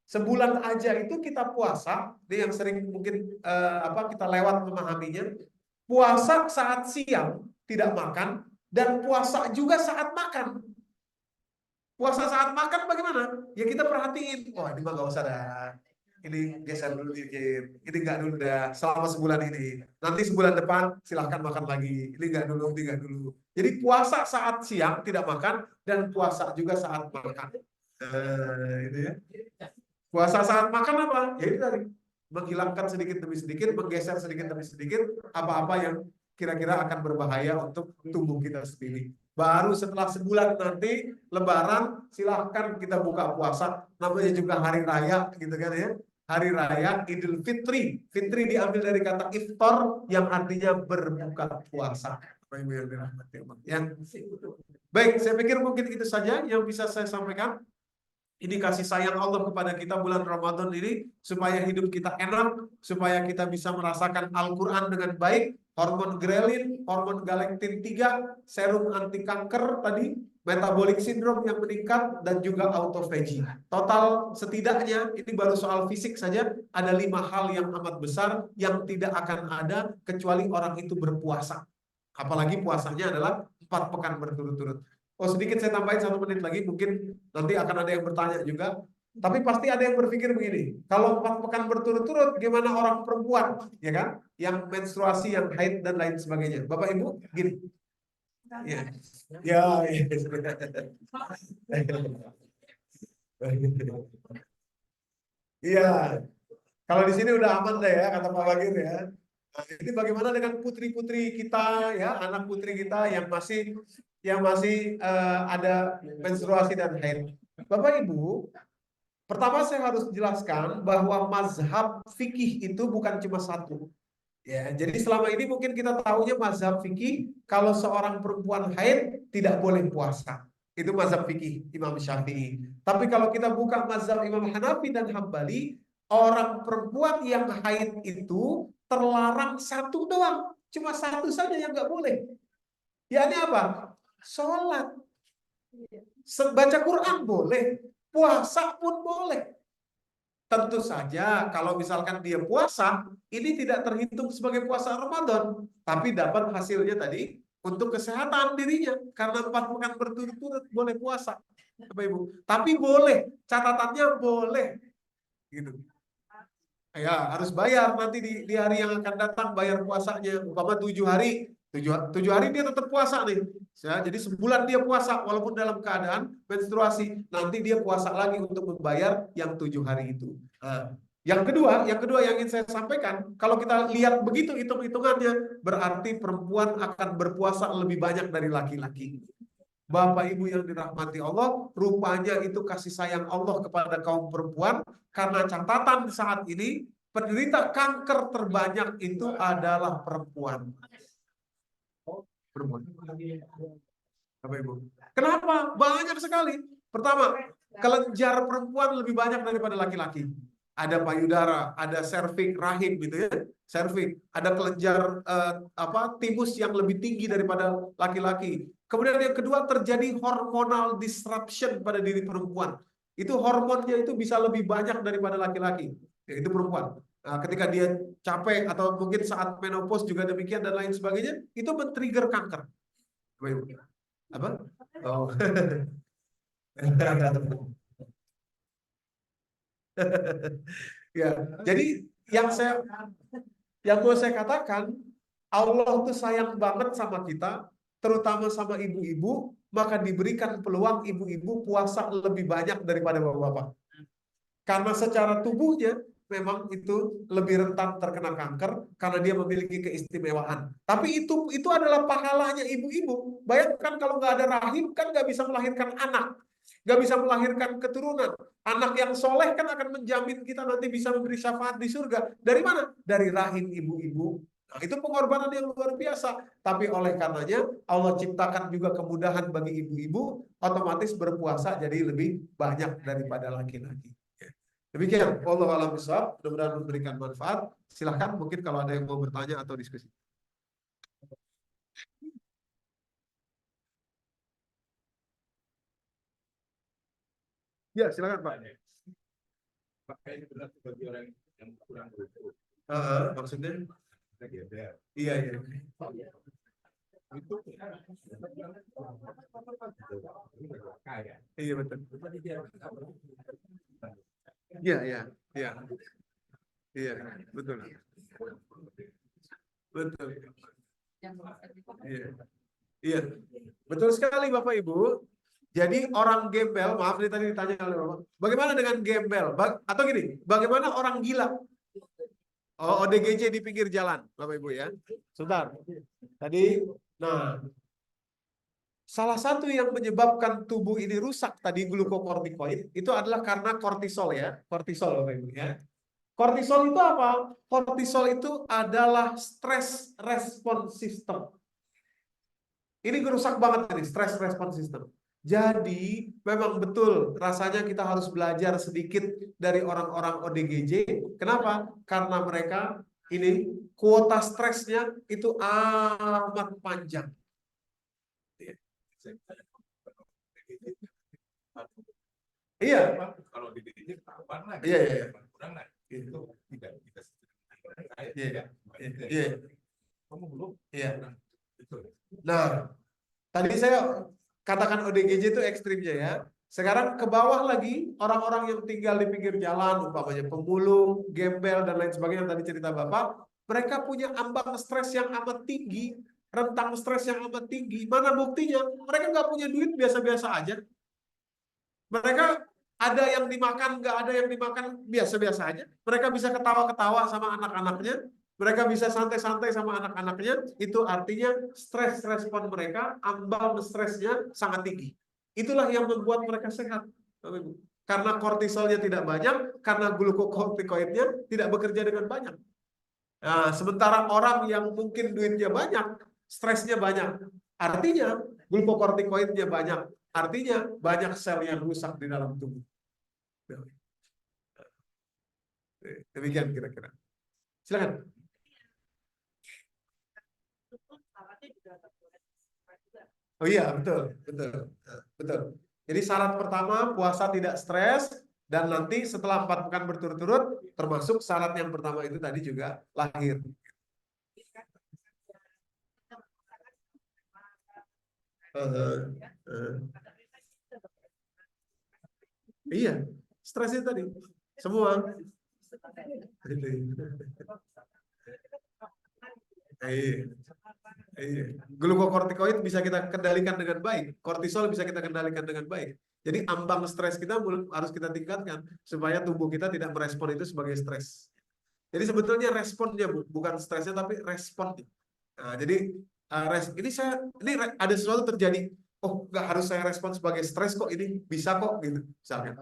Sebulan aja itu kita puasa, ini yang sering mungkin kita lewat memahaminya. Puasa saat siang tidak makan, dan puasa juga saat makan. Puasa saat makan bagaimana? Ya kita perhatiin, oh ini mah gak usah dah. Ini geser dulu dikit, ini nggak dulu dah selama sebulan ini. Nanti sebulan depan silahkan makan lagi. Ini nggak dulu, ini nggak dulu. Jadi puasa saat siang tidak makan, dan puasa juga saat makan. Itu ya. Puasa saat makan apa? Ya itu tadi, menghilangkan sedikit demi sedikit, menggeser sedikit demi sedikit apa-apa yang kira-kira akan berbahaya untuk tubuh kita sendiri. Baru setelah sebulan nanti Lebaran, silahkan kita buka puasa. Namanya juga hari raya, gitu kan ya. Hari raya Idul Fitri. Fitri diambil dari kata iftar yang artinya berbuka puasa. Baik, saya pikir mungkin itu saja yang bisa saya sampaikan. Ini kasih sayang Allah kepada kita bulan Ramadan ini, supaya hidup kita enak, supaya kita bisa merasakan Al-Quran dengan baik, hormon grelin, hormon galaktin 3, serum anti kanker tadi, metabolic syndrome yang meningkat, dan juga autophagy. Total setidaknya, ini baru soal fisik saja, ada 5 hal yang amat besar yang tidak akan ada kecuali orang itu berpuasa. Apalagi puasanya adalah 4 pekan berturut-turut. Oh sedikit saya tambahin 1 menit lagi, mungkin nanti akan ada yang bertanya juga. Tapi pasti ada yang berpikir begini, kalau 4 pekan berturut-turut, gimana orang perempuan, ya kan? Yang menstruasi, yang haid dan lain sebagainya. Bapak Ibu, gini. Ya, ya, ya. Iya. Kalau di sini udah aman deh ya, kata Pak Bagir ya. Nah, ini bagaimana dengan putri-putri kita ya, anak putri kita yang masih ada menstruasi dan haid. Bapak Ibu, pertama saya harus jelaskan bahwa mazhab fikih itu bukan cuma satu. Ya, jadi selama ini mungkin kita tahunya mazhab fikih kalau seorang perempuan haid tidak boleh puasa. Itu mazhab fikih Imam Syafi'i. Tapi kalau kita buka mazhab Imam Hanafi dan Hambali, orang perempuan yang haid itu terlarang satu doang. Cuma satu saja yang nggak boleh. Ya ini apa? Sholat. Baca Quran boleh. Puasa pun boleh. Tentu saja kalau misalkan dia puasa, ini tidak terhitung sebagai puasa Ramadan, tapi dapat hasilnya tadi untuk kesehatan dirinya karena 4 pekan berturut-turut boleh puasa, Bapak Ibu. Tapi boleh, catatannya boleh, gitu. Ya harus bayar nanti di hari yang akan datang, bayar puasanya. Umpama 7 hari, 7 hari dia tetap puasa nih. Ya, jadi sebulan dia puasa walaupun dalam keadaan menstruasi. Nanti dia puasa lagi untuk membayar yang 7 hari itu. Nah, yang kedua yang ingin saya sampaikan, kalau kita lihat begitu hitung-hitungannya, berarti perempuan akan berpuasa lebih banyak dari laki-laki. Bapak Ibu yang dirahmati Allah, rupanya itu kasih sayang Allah kepada kaum perempuan, karena catatan saat ini penderita kanker terbanyak itu adalah perempuan. Perempuan. Bapak Ibu. Kenapa? Banyak sekali. Pertama, kelenjar perempuan lebih banyak daripada laki-laki. Ada payudara, ada serviks, rahim gitu ya. Serviks, ada kelenjar timus yang lebih tinggi daripada laki-laki. Kemudian yang kedua, terjadi hormonal disruption pada diri perempuan. Itu hormonnya itu bisa lebih banyak daripada laki-laki. Ya, itu perempuan. Nah, ketika dia capek atau mungkin saat menopause juga demikian dan lain sebagainya, itu men-trigger kanker. Apa? Oh. Ya, jadi yang mau saya katakan, Allah tuh sayang banget sama kita, terutama sama ibu-ibu, maka diberikan peluang ibu-ibu puasa lebih banyak daripada bapak-bapak. Karena secara tubuhnya memang itu lebih rentan terkena kanker karena dia memiliki keistimewaan. Tapi itu adalah pahalanya ibu-ibu. Bayangkan kalau nggak ada rahim kan nggak bisa melahirkan anak, nggak bisa melahirkan keturunan. Anak yang soleh kan akan menjamin kita nanti bisa memberi syafaat di surga. Dari mana? Dari rahim ibu-ibu. Nah, itu pengorbanan yang luar biasa. Tapi oleh karenanya Allah ciptakan juga kemudahan bagi ibu-ibu, otomatis berpuasa jadi lebih banyak daripada laki-laki. Demikian, wallahu a'lam bishawab. Mudah-mudahan memberikan manfaat. Silahkan mungkin kalau ada yang mau bertanya atau diskusi. Ya, silakan Pak. Pakai ini benar bagi orang yang kurang beruntung. Maksudnya? Iya, Iya. itu kaya. Iya betul. Iya. Iya, betul. Betul. Iya. Betul sekali Bapak Ibu. Jadi orang gembel, maaf nih tadi ditanya oleh Bapak, bagaimana dengan gembel? Atau gini, bagaimana orang gila? Oh, ODGJ di pinggir jalan, Bapak Ibu ya. Sebentar. Tadi, nah, salah satu yang menyebabkan tubuh ini rusak tadi glukokortikoid itu adalah karena kortisol ya. Kortisol Bapak Ibu ya. Kortisol itu apa? Kortisol itu adalah stress response system. Ini gerusak banget ini, stress response system. Jadi memang betul rasanya kita harus belajar sedikit dari orang-orang ODGJ. Kenapa? Karena mereka ini kuota stresnya itu amat panjang. Iya. Kalau di DJ kapan lagi? Iya. Kurang lagi. Itu tidak kita. Iya. Kamu belum? Iya. Nah, tadi saya katakan ODGJ itu ekstrimnya ya. Sekarang ke bawah lagi orang-orang yang tinggal di pinggir jalan, umpamanya pemulung, gembel dan lain sebagainya yang tadi cerita Bapak, mereka punya ambang stres yang amat tinggi, rentang stres yang amat tinggi. Mana buktinya? Mereka nggak punya duit biasa-biasa aja. Mereka ada yang dimakan, nggak ada yang dimakan biasa-biasa aja. Mereka bisa ketawa-ketawa sama anak-anaknya, mereka bisa santai-santai sama anak-anaknya. Itu artinya stres respon mereka, ambang stresnya sangat tinggi. Itulah yang membuat mereka sehat, karena kortisolnya tidak banyak, karena glukokortikoidnya tidak bekerja dengan banyak. Nah, sementara orang yang mungkin duitnya banyak, stresnya banyak, artinya glukokortikoidnya banyak, artinya banyak sel yang rusak di dalam tubuh. Demikian kira-kira. Silakan. Oh iya, betul. Jadi syarat pertama puasa tidak stres, dan nanti setelah 4 pekan berturut-turut, termasuk syarat yang pertama itu tadi juga lahir. Iya, stres itu tadi semua. Iya. Iya. Glukokortikoid bisa kita kendalikan dengan baik, kortisol bisa kita kendalikan dengan baik. Jadi ambang stres kita harus kita tingkatkan supaya tubuh kita tidak merespon itu sebagai stres. Jadi sebetulnya responnya bukan stresnya tapi responnya. Nah, jadi ada sesuatu terjadi. Oh, nggak harus saya respon sebagai stres kok, ini bisa kok gitu misalnya.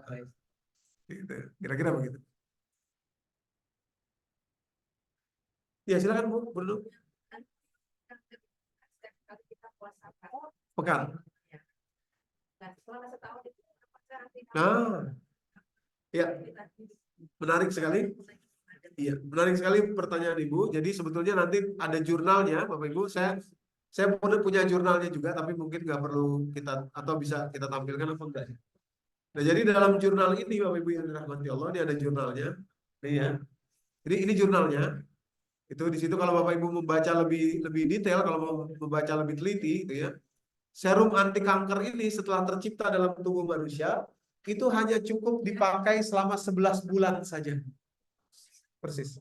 Gitu. Kira-kira begitu. Ya silakan Bu, Bruno. Pekan. Nah, ya, menarik sekali. Iya, menarik sekali pertanyaan Ibu. Jadi sebetulnya nanti ada jurnalnya, Bapak Ibu. Saya punya jurnalnya juga, tapi mungkin nggak perlu kita atau bisa kita tampilkan apa enggak. Nah, jadi dalam jurnal ini, Bapak Ibu yang dirahmati Allah, ini ada jurnalnya. Ini ya. Jadi ini jurnalnya. Itu di situ kalau Bapak Ibu membaca lebih detail, kalau mau membaca lebih teliti, gitu ya. Serum anti kanker ini setelah tercipta dalam tubuh manusia, itu hanya cukup dipakai selama 11 bulan saja. Persis.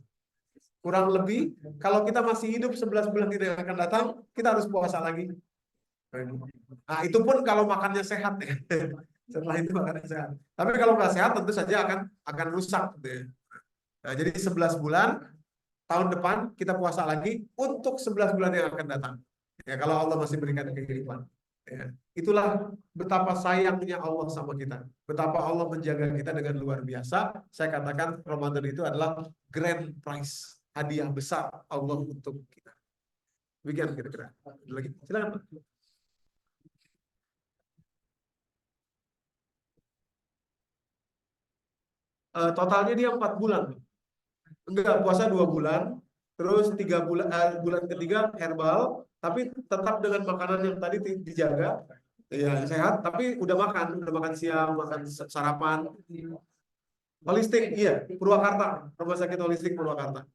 Kurang lebih, kalau kita masih hidup 11 bulan yang akan datang, kita harus puasa lagi. Nah, itu pun kalau makannya sehat ya. Setelah itu makannya sehat. Tapi kalau nggak sehat, tentu saja akan rusak. Gitu ya. Nah, jadi 11 bulan, tahun depan kita puasa lagi untuk 11 bulan yang akan datang. Ya, kalau Allah masih berikan kehidupan. Ya. Itulah betapa sayangnya Allah sama kita. Betapa Allah menjaga kita dengan luar biasa. Saya katakan Ramadan itu adalah grand prize, hadiah besar Allah untuk kita. Demikian kira-kira. Lagi, silakan. Totalnya dia 4 bulan. Enggak, puasa 2 bulan. Terus 3 bulan, bulan ketiga herbal, tapi tetap dengan makanan yang tadi dijaga. Ya, sehat, tapi udah makan siang, makan sarapan. Holistik, iya, Purwakarta, Rumah Sakit Holistik Purwakarta.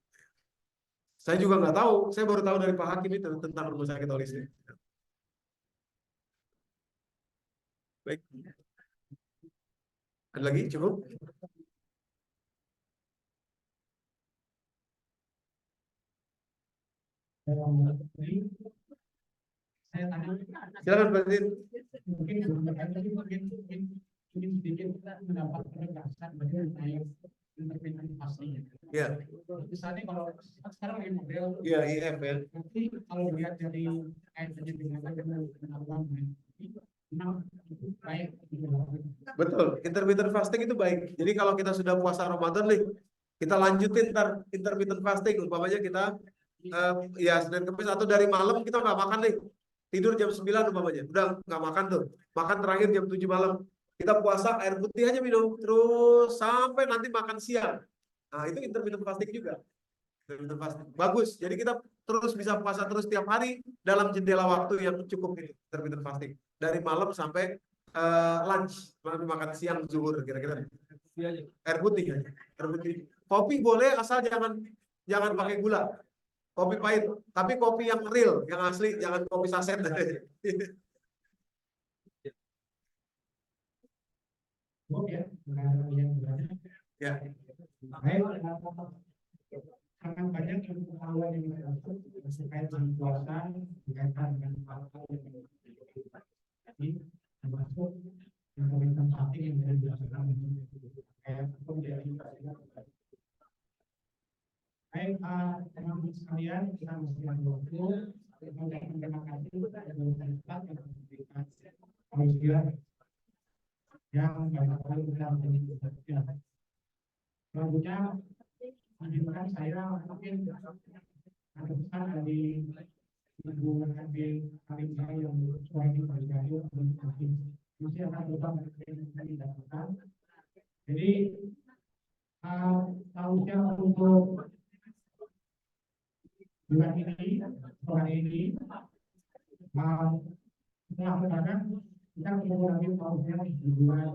Saya juga nggak tahu, saya baru tahu dari Pak Hakim itu tentang Rumah Sakit Holistik. Baik. Ada lagi, cukup? Silakan Pak Din. Mungkin sedikit mendapat penegasan mengenai intervensi pastinya. Ya. Misalnya kalau sekarang lagi model, ya IF ya. nanti kalau dilihat dari kaitannya dengan pengakuan baik. Betul, intermittent fasting itu baik. Jadi kalau kita sudah puasa Ramadan nih, kita lanjutin intermittent fasting. Umpamanya kita ya Senin Kamis atau dari malam kita nggak makan nih. Tidur jam 9 umpamanya. Udah nggak makan tuh. Makan terakhir jam 7 malam. Kita puasa air putih aja minum terus sampai nanti makan siang. Nah, itu intermittent fasting juga. Intermittent fasting. Bagus. Jadi kita terus bisa puasa terus tiap hari dalam jendela waktu yang cukup ini, intermittent fasting. Dari malam sampai lunch, makan siang, zuhur kira-kira. Air putih. Air putih. Kopi boleh asal jangan pakai gula. Kopi pahit, tapi kopi yang real, yang asli, jangan kopi saset. Ya. Karena banyak pengetahuan yang didapat terkait dengan puasa berkaitan dengan hal-hal yang jadi termasuk intermittent fasting yang sudah dilakukan kayak menjadi baik teman-teman sekalian, kita masih ada waktu. Terima kasih kepada Ustaz yang memberikan pengajian yang banyak kali kita menjadi. Selanjutnya menunjukkan saya mungkin ada pesan dari Ibu Mengambil Karim saya yang suami terjadi masih akan tetap dilakukan. Jadi tahunya untuk bulan ini setelah ini setelah lebaran kita ketemu lagi tahunnya di bulan